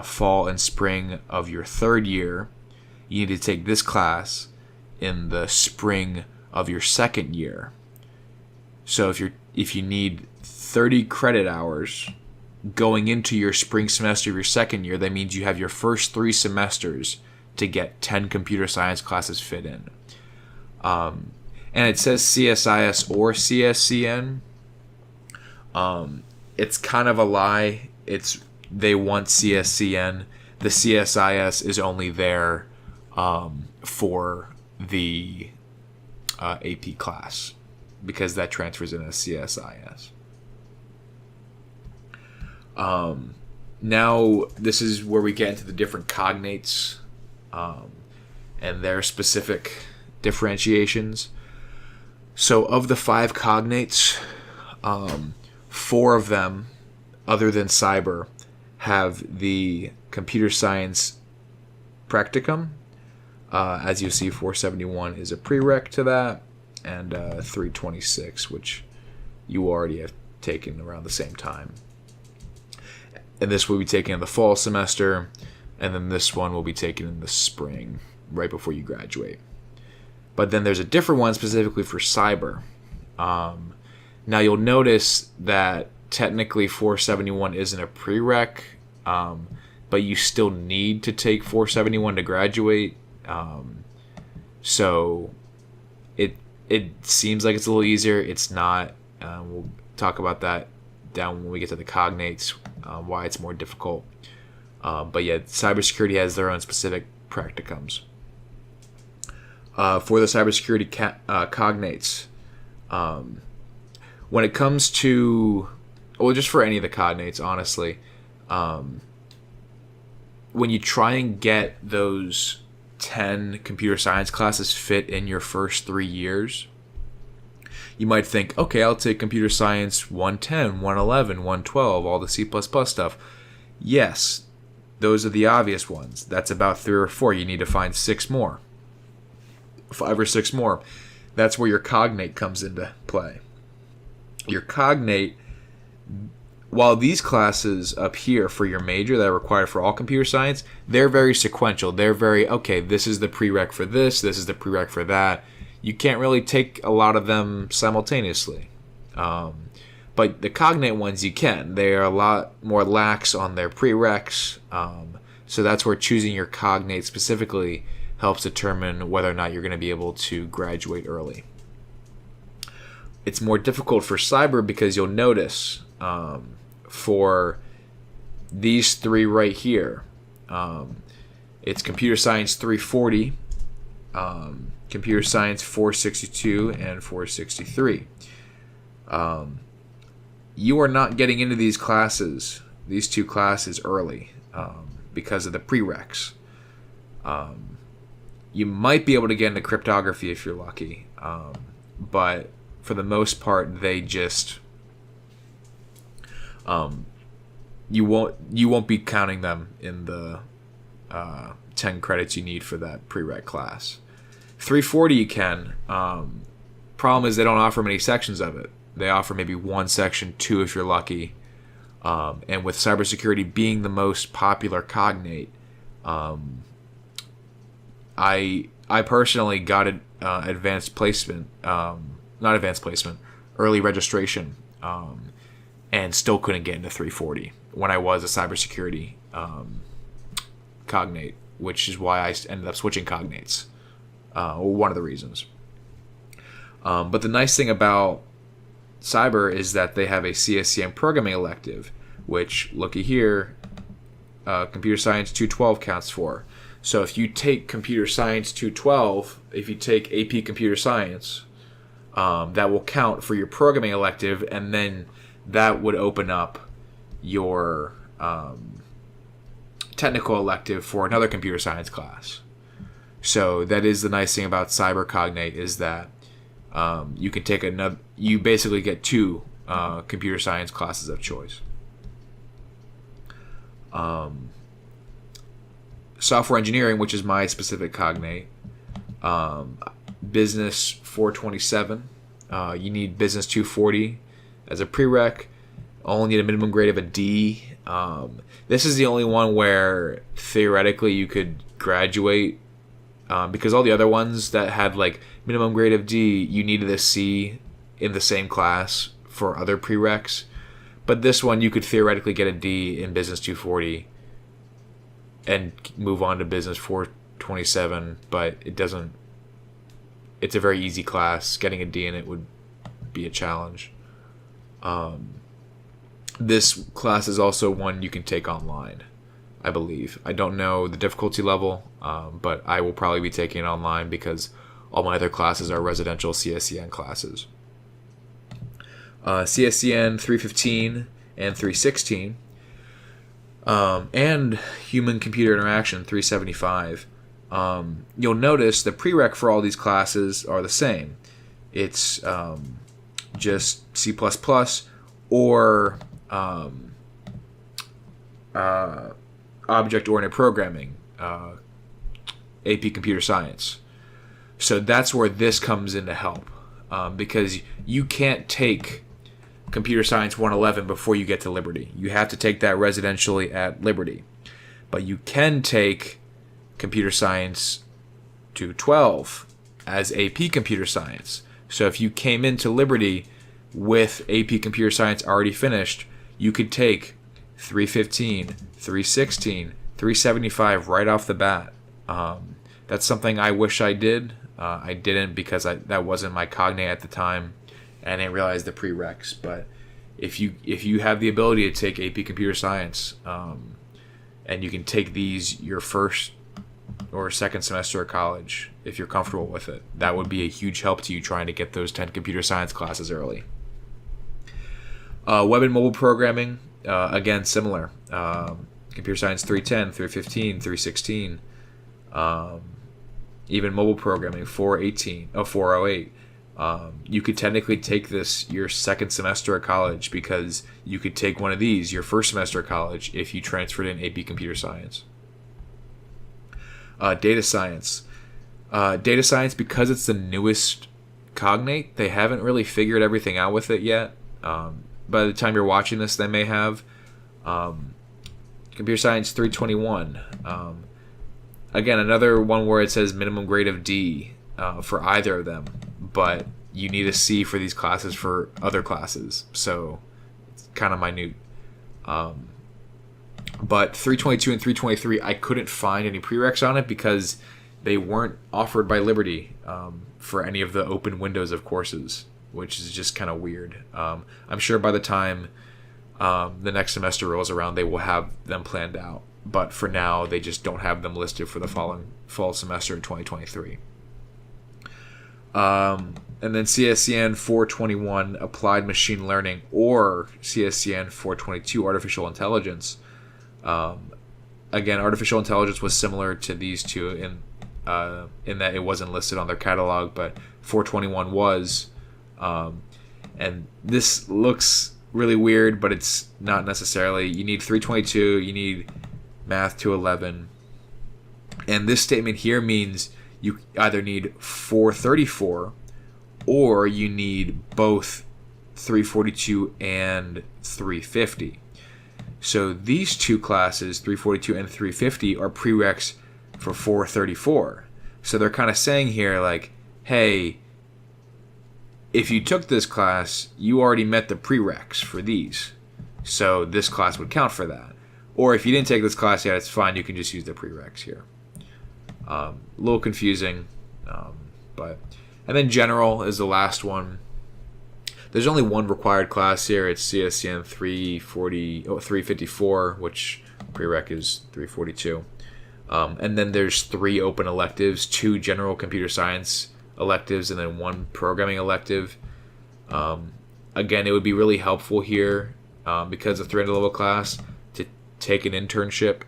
fall and spring of your third year, you need to take this class in the spring of your second year. So if you need 30 credit hours going into your spring semester of your second year, that means you have your first 3 semesters to get 10 computer science classes fit in. And it says CSIS or CSCN. It's kind of a lie. They want CSCN. The CSIS is only there for the AP class, because that transfers in as CSIS. Now, this is where we get into the different cognates and their specific differentiations. So of the 5 cognates, 4 of them, other than cyber, have the computer science practicum. As you see, 471 is a prereq to that, and 326, which you already have taken around the same time. And this will be taken in the fall semester, and then this one will be taken in the spring, right before you graduate. But then there's a different one specifically for cyber. Now you'll notice that technically 471 isn't a prereq, but you still need to take 471 to graduate. So it seems like it's a little easier. It's not. We'll talk about that down when we get to the cognates, why it's more difficult. But yeah, cybersecurity has their own specific practicums. For the cybersecurity cognates, when it comes to, well, just for any of the cognates, honestly, when you try and get those 10 computer science classes fit in your first 3 years, you might think, okay, I'll take computer science 110, 111, 112, all the C++ stuff. Yes, those are the obvious ones. That's about 3 or 4. You need to find 6 more. 5 or 6 more. That's where your cognate comes into play. Your cognate, while these classes up here for your major that are required for all computer science, they're very sequential. They're very, okay, this is the prereq for this is the prereq for that. You can't really take a lot of them simultaneously. But the cognate ones you can. They are a lot more lax on their prereqs. So that's where choosing your cognate specifically helps determine whether or not you're going to be able to graduate early. It's more difficult for cyber because you'll notice for these 3 right here, it's computer science 340, computer science 462, and 463. You are not getting into these classes, these 2 classes, early because of the prereqs. You might be able to get into cryptography if you're lucky, but for the most part, they just you won't be counting them in the 10 credits you need for that prereq class. 340 you can. Problem is they don't offer many sections of it. They offer maybe 1 section, 2 if you're lucky. And with cybersecurity being the most popular cognate, I personally got an advanced placement, not advanced placement, early registration, and still couldn't get into 340 when I was a cybersecurity cognate, which is why I ended up switching cognates, or one of the reasons. But the nice thing about cyber is that they have a CSCM programming elective, which, looky here, Computer Science 212 counts for. So if you take Computer Science 212, if you take AP Computer Science, that will count for your programming elective, and then that would open up your technical elective for another computer science class. So that is the nice thing about Cyber Cognate, is that you can take another. You basically get two computer science classes of choice. Software engineering, which is my specific cognate. Business 427. You need Business 240 as a prereq. Only need a minimum grade of a D. This is the only one where theoretically you could graduate, because all the other ones that had like minimum grade of D, you needed a C in the same class for other prereqs. But this one, you could theoretically get a D in Business 240 and move on to Business 427, but it doesn't. It's a very easy class. Getting a D in it would be a challenge. This class is also one you can take online, I believe. I don't know the difficulty level, but I will probably be taking it online because all my other classes are residential CSEN classes. CSEN 315 and 316, and Human-Computer Interaction 375. You'll notice the prereq for all these classes are the same. It's just C++ or object-oriented programming, AP Computer Science. So that's where this comes in to help, because you can't take Computer Science 111 before you get to Liberty. You have to take that residentially at Liberty. But you can take Computer Science 212 as AP Computer Science. So if you came into Liberty with AP Computer Science already finished, you could take 315, 316, 375 right off the bat. That's something I wish I did. I didn't because that wasn't my cognate at the time, and I didn't realize the prereqs. But if you have the ability to take AP Computer Science, and you can take these your first or second semester of college, if you're comfortable with it, that would be a huge help to you trying to get those 10 computer science classes early. Web and mobile programming, again, similar. Computer Science 310, 315, 316. Even mobile programming, 408. You could technically take this your second semester of college, because you could take one of these your first semester of college if you transferred in AP Computer Science. Data science. Data science, because it's the newest cognate, they haven't really figured everything out with it yet. By the time you're watching this, they may have. Computer Science 321. Again, another one where it says minimum grade of D for either of them, but you need a C for these classes for other classes, so it's kind of minute. But 322 and 323, I couldn't find any prereqs on it because they weren't offered by Liberty for any of the open windows of courses, which is just kind of weird. I'm sure by the time the next semester rolls around, they will have them planned out. But for now, they just don't have them listed for the following fall semester in 2023. And then CSEN 421, Applied Machine Learning, or CSEN 422, Artificial Intelligence. Again, artificial intelligence was similar to these two in that it wasn't listed on their catalog, but 421 was. And this looks really weird, but it's not necessarily. You need 322, you need Math 211, and this statement here means you either need 434 or you need both 342 and 350. So these two classes, 342 and 350, are prereqs for 434. So they're kind of saying here, like, hey, if you took this class, you already met the prereqs for these, so this class would count for that. Or if you didn't take this class yet, it's fine. You can just use the prereqs here. A little confusing, but and then general is the last one. There's only one required class here. It's CSEN 354, which Prereq is 342. And then there's 3 open electives, 2 general computer science electives, and then 1 programming elective. Again, it would be really helpful here because of 300 level class to take an internship.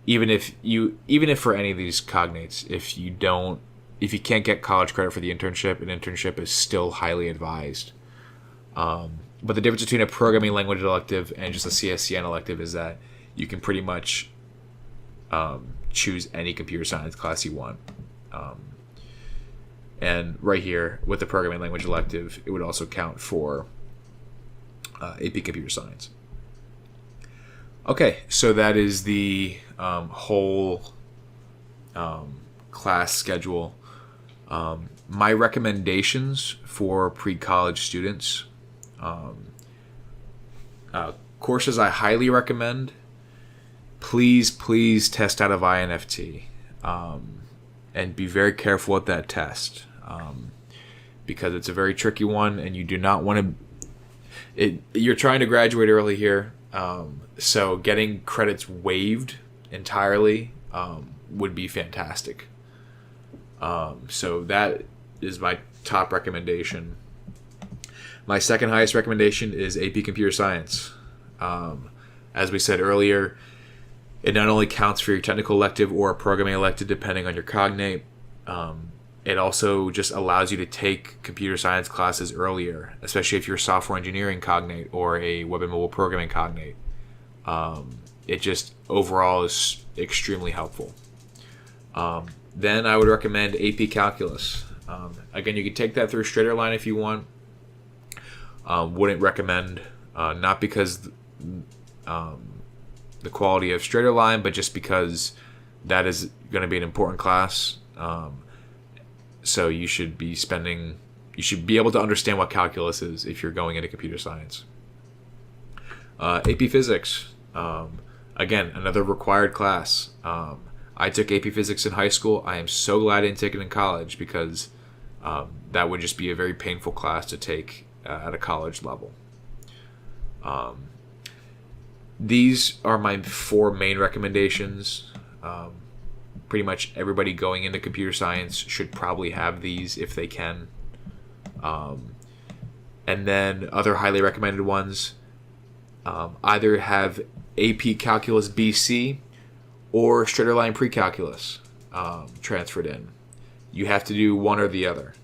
Even if for any of these cognates, if you can't get college credit for the internship, an internship is still highly advised. But the difference between a programming language elective and just a CSCN elective is that you can pretty much choose any computer science class you want. And right here, with the programming language elective, it would also count for AP Computer Science. Okay, so that is the whole class schedule. My recommendations for pre-college students. Courses I highly recommend. Please test out of INFT. And be very careful with that test. Because it's a very tricky one, and you do not want to... You're trying to graduate early here. So getting credits waived entirely would be fantastic. So that is my top recommendation. My second highest recommendation is AP Computer Science. As we said earlier, it not only counts for your technical elective or programming elective depending on your cognate, it also just allows you to take computer science classes earlier, especially if you're a software engineering cognate or a web and mobile programming cognate. It just overall is extremely helpful. Then I would recommend AP Calculus. Again, you can take that through Straighterline if you want. Wouldn't recommend, not because the quality of Straighterline, but just because that is going to be an important class. So you should be able to understand what calculus is if you're going into computer science. AP Physics, again, another required class. I took AP Physics in high school. I am so glad I didn't take it in college because that would just be a very painful class to take at a college level. These are my 4 main recommendations. Pretty much everybody going into computer science should probably have these if they can. And then other highly recommended ones, either have AP Calculus BC or Straighterline Pre-Calculus transferred in. You have to do one or the other,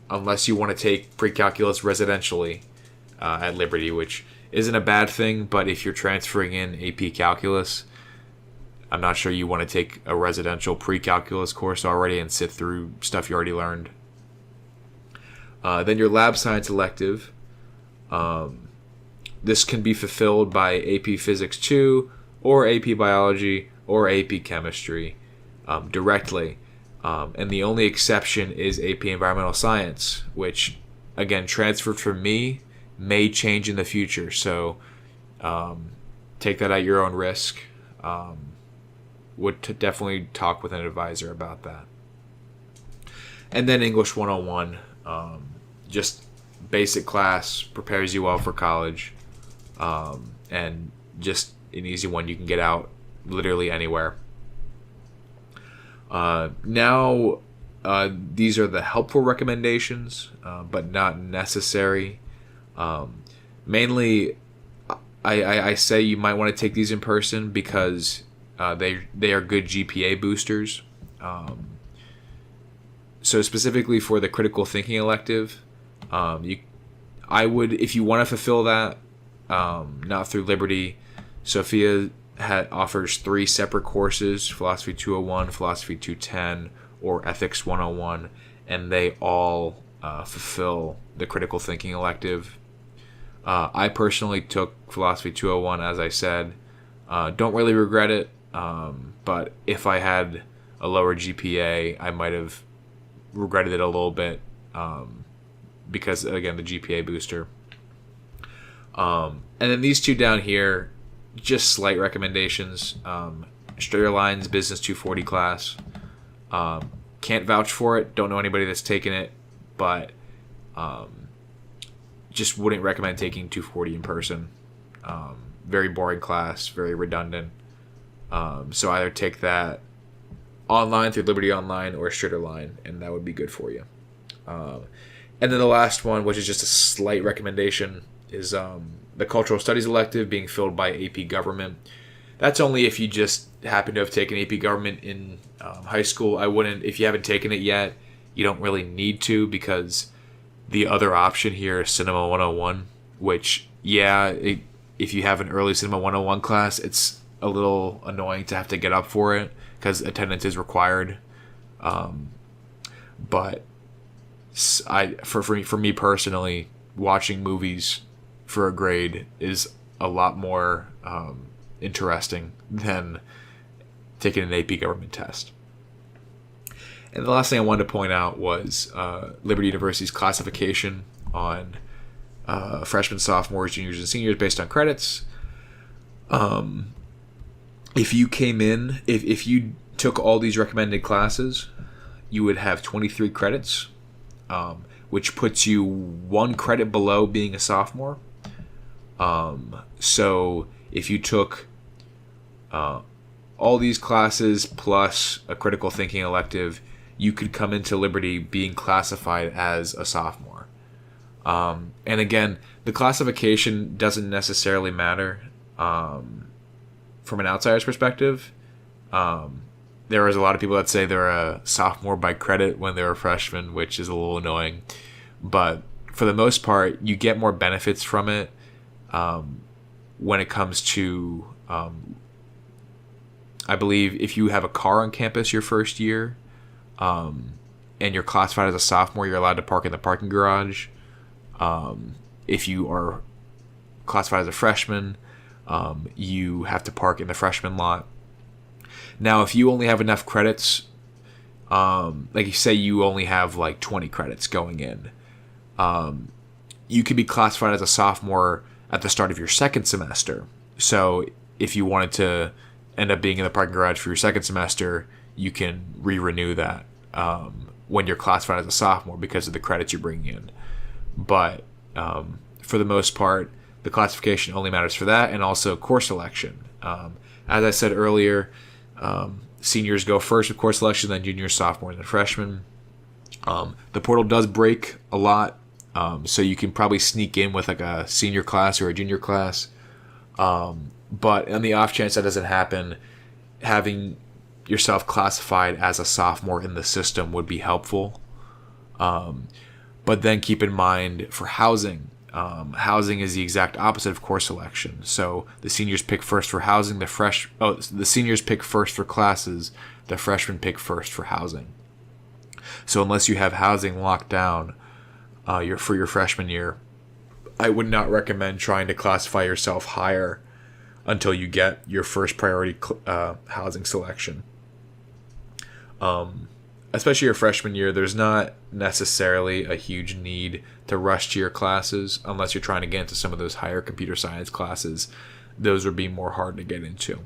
unless you want to take Pre-Calculus residentially at Liberty, which isn't a bad thing, but if you're transferring in AP Calculus, I'm not sure you want to take a residential pre-calculus course already and sit through stuff you already learned. Then your lab science elective. This can be fulfilled by AP Physics 2 or AP Biology or AP Chemistry directly. And the only exception is AP Environmental Science, which, again, transferred from me may change in the future. So take that at your own risk. Would definitely talk with an advisor about that. And then English 101, just basic class, prepares you well for college, and just an easy one you can get out literally anywhere. Now, these are the helpful recommendations, but not necessary. Mainly, I say you might want to take these in person because they are good GPA boosters. So specifically for the critical thinking elective, I would, if you want to fulfill that, not through Liberty, Sophia offers 3 separate courses: Philosophy 201, Philosophy 210, or Ethics 101, and they all fulfill the critical thinking elective. I personally took Philosophy 201, as I said. Don't really regret it, but if I had a lower GPA, I might have regretted it a little bit, because, again, the GPA booster. And then these 2 down here, just slight recommendations. Straighterline's Business 240 class. Can't vouch for it. Don't know anybody that's taken it, but just wouldn't recommend taking 240 in person. very boring class, very redundant. So either take that online through Liberty Online or Straighter Line, and that would be good for you. And then the last one, which is just a slight recommendation, is the Cultural Studies elective being filled by AP Government. That's only if you just happen to have taken AP Government in high school. I wouldn't, if you haven't taken it yet, you don't really need to, because the other option here is Cinema 101, which, if you have an early Cinema 101 class, it's a little annoying to have to get up for it because attendance is required. But for me personally, watching movies for a grade is a lot more interesting than taking an AP Government test. And the last thing I wanted to point out was Liberty University's classification on freshmen, sophomores, juniors, and seniors based on credits. If you came in, if you took all these recommended classes, you would have 23 credits, which puts you 1 credit below being a sophomore. So if you took all these classes plus a critical thinking elective, you could come into Liberty being classified as a sophomore. And again, the classification doesn't necessarily matter from an outsider's perspective. There is a lot of people that say they're a sophomore by credit when they're a freshman, which is a little annoying. But for the most part, you get more benefits from it when it comes to, I believe, if you have a car on campus your first year, and you're classified as a sophomore, you're allowed to park in the parking garage. If you are classified as a freshman, you have to park in the freshman lot. Now, if you only have enough credits, like you say you only have like 20 credits going in, you could be classified as a sophomore at the start of your second semester. So if you wanted to end up being in the parking garage for your second semester, you can re-renew that when you're classified as a sophomore because of the credits you're bringing in. But for the most part, the classification only matters for that, and also course selection. As I said earlier, seniors go first with course selection, then juniors, sophomores, and freshmen. The portal does break a lot, so you can probably sneak in with like a senior class or a junior class. But on the off chance that doesn't happen, having yourself classified as a sophomore in the system would be helpful. But then keep in mind for housing, housing is the exact opposite of course selection. So the seniors pick first for housing, the seniors pick first for classes, the freshmen pick first for housing. So unless you have housing locked down for your freshman year, I would not recommend trying to classify yourself higher until you get your first priority housing selection. Especially your freshman year, there's not necessarily a huge need to rush to your classes unless you're trying to get into some of those higher computer science classes. Those would be more hard to get into.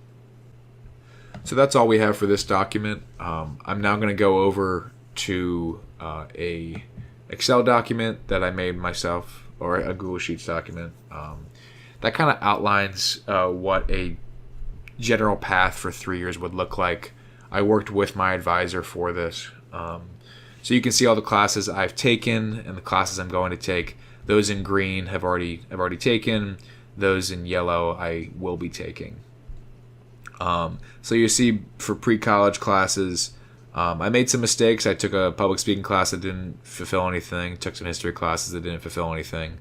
So that's all we have for this document. I'm now going to go over to a Excel document that I made myself, or a Google Sheets document that kind of outlines what a general path for 3 years would look like. I worked with my advisor for this. So you can see all the classes I've taken and the classes I'm going to take. Those in green I've already taken. Those in yellow I will be taking. So you see for pre-college classes, I made some mistakes. I took a public speaking class that didn't fulfill anything. Took some history classes that didn't fulfill anything.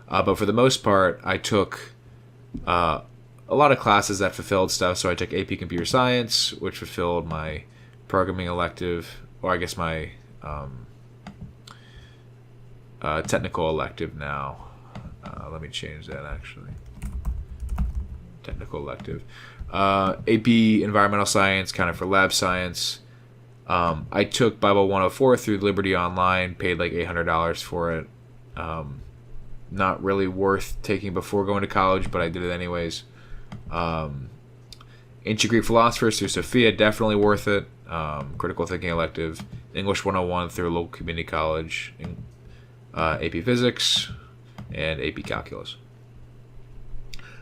But for the most part, I took a lot of classes that fulfilled stuff. So I took AP Computer Science, which fulfilled my programming elective, or I guess my technical elective now. Let me change that actually. Technical elective. AP Environmental Science, kind of for lab science. I took Bible 104 through Liberty Online, paid like $800 for it. Not really worth taking before going to college, but I did it anyways. Ancient Greek Philosophers through Sophia, definitely worth it. Critical Thinking elective. English 101 through local community college. AP Physics and AP Calculus.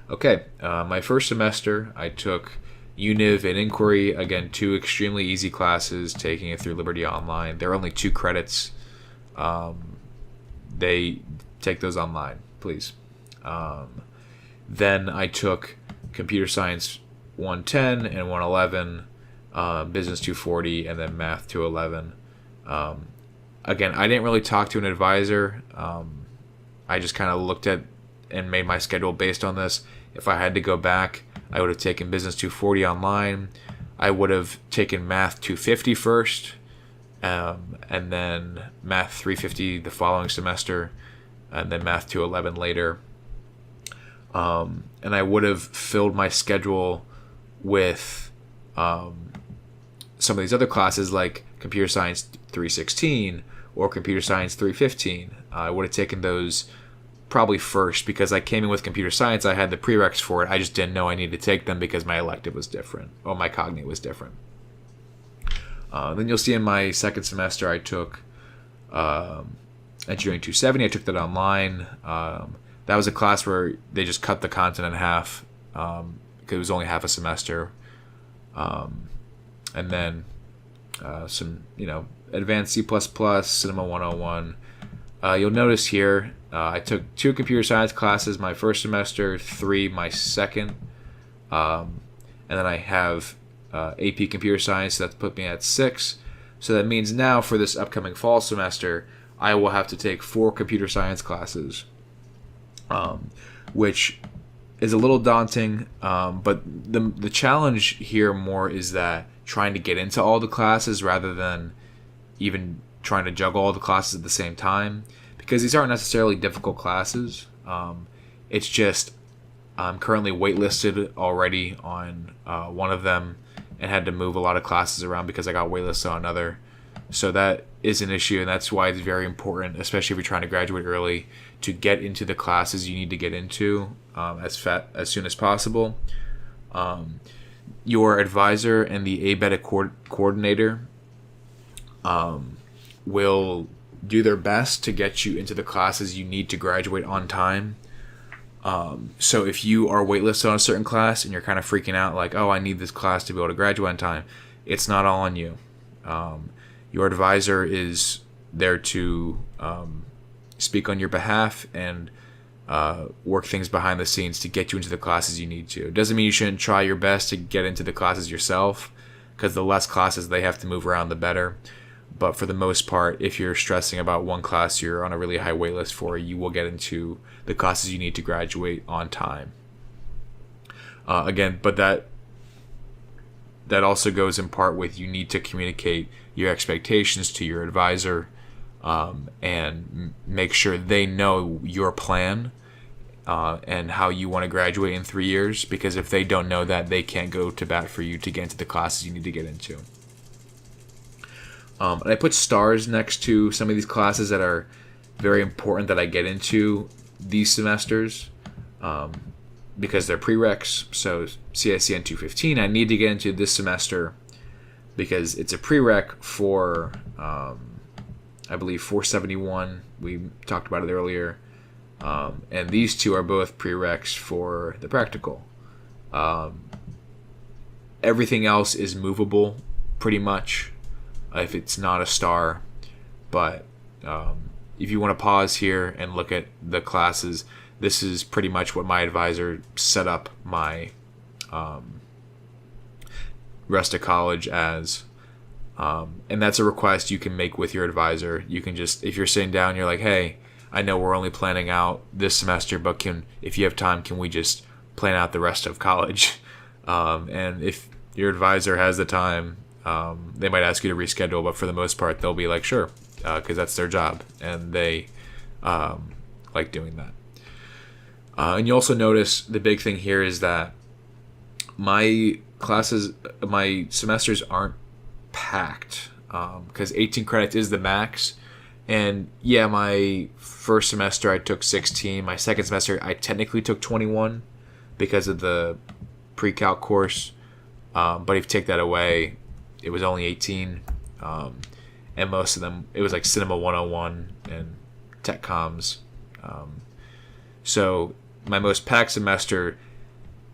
Okay, my first semester, I took Univ and Inquiry. Again, two extremely easy classes, taking it through Liberty Online. They're only 2 credits. They take those online, please. Then I took Computer Science 110 and 111, Business 240, and then Math 211. Again, I didn't really talk to an advisor. I just kind of looked at and made my schedule based on this. If I had to go back, I would have taken Business 240 online. I would have taken Math 250 first, and then Math 350 the following semester, and then Math 211 later. And I would have filled my schedule with some of these other classes like Computer Science 316 or Computer Science 315. I would have taken those probably first because I came in with Computer Science. I had the prereqs for it. I just didn't know I needed to take them because my elective was different, or my cognate was different. Then you'll see in my second semester I took Engineering 270. I took that online. That was a class where they just cut the content in half because it was only half a semester. And then some, advanced C++, Cinema 101. You'll notice here I took 2 computer science classes my first semester, 3 my second. And then I have AP Computer Science. That put me at 6. So that means now for this upcoming fall semester, I will have to take 4 computer science classes, which is a little daunting. But the challenge here more is that trying to get into all the classes rather than even trying to juggle all the classes at the same time, because these aren't necessarily difficult classes. It's just I'm currently waitlisted already on one of them and had to move a lot of classes around because I got waitlisted on another. So that is an issue, and that's why it's very important, especially if you're trying to graduate early, to get into the classes you need to get into as soon as possible. Your advisor and the ABETA coordinator will do their best to get you into the classes you need to graduate on time. So if you are waitlisted on a certain class and you're kind of freaking out like, oh, I need this class to be able to graduate on time, it's not all on you. Your advisor is there to speak on your behalf and work things behind the scenes to get you into the classes you need to. It doesn't mean you shouldn't try your best to get into the classes yourself, because the less classes they have to move around, the better. But for the most part, if you're stressing about one class you're on a really high wait list for, you will get into the classes you need to graduate on time. Again, but that also goes in part with you need to communicate your expectations to your advisor and make sure they know your plan and how you want to graduate in 3 years, because if they don't know that, they can't go to bat for you to get into the classes you need to get into. And I put stars next to some of these classes that are very important that I get into these semesters because they're prereqs. So CICN 215 I need to get into this semester because it's a prereq for, I believe, 471. We talked about it earlier. And these two are both prereqs for the practical. Everything else is movable pretty much if it's not a star. But if you want to pause here and look at the classes, this is pretty much what my advisor set up my rest of college as. And that's a request you can make with your advisor. You can just, if you're sitting down, you're like, hey, I know we're only planning out this semester, but if you have time, can we just plan out the rest of college? And if your advisor has the time, they might ask you to reschedule, but for the most part, they'll be like, sure, because that's their job, and they like doing that. And you also notice the big thing here is that my semesters aren't packed because 18 credits is the max. And yeah, my first semester I took 16. My second semester I technically took 21 because of the pre-calc course. But if you take that away, it was only 18. And most of them, it was like Cinema 101 and Tech Comms. So my most packed semester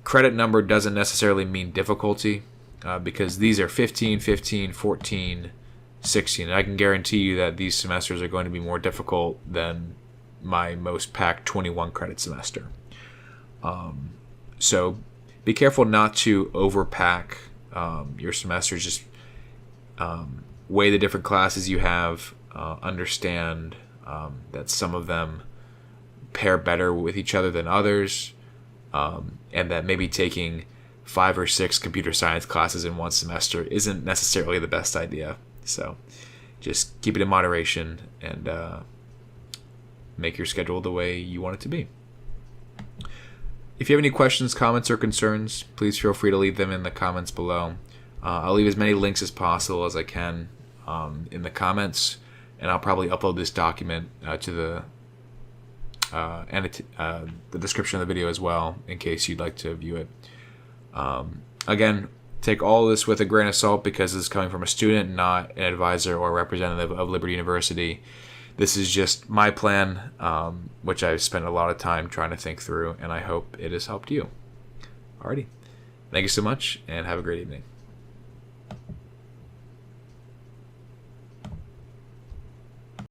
credit number doesn't necessarily mean difficulty, because these are 15, 15, 14, 16. And I can guarantee you that these semesters are going to be more difficult than my most packed 21 credit semester. So be careful not to overpack your semesters. Just weigh the different classes you have, understand that some of them pair better with each other than others, and that maybe taking 5 or 6 computer science classes in one semester isn't necessarily the best idea. So just keep it in moderation and make your schedule the way you want it to be. If you have any questions, comments, or concerns, please feel free to leave them in the comments below. I'll leave as many links as possible as I can in the comments, and I'll probably upload this document to the description of the video as well, in case you'd like to view it. Again, take all of this with a grain of salt, because this is coming from a student, not an advisor or representative of Liberty University. This is just my plan, which I've spent a lot of time trying to think through, and I hope it has helped you. Alrighty. Thank you so much, and have a great evening.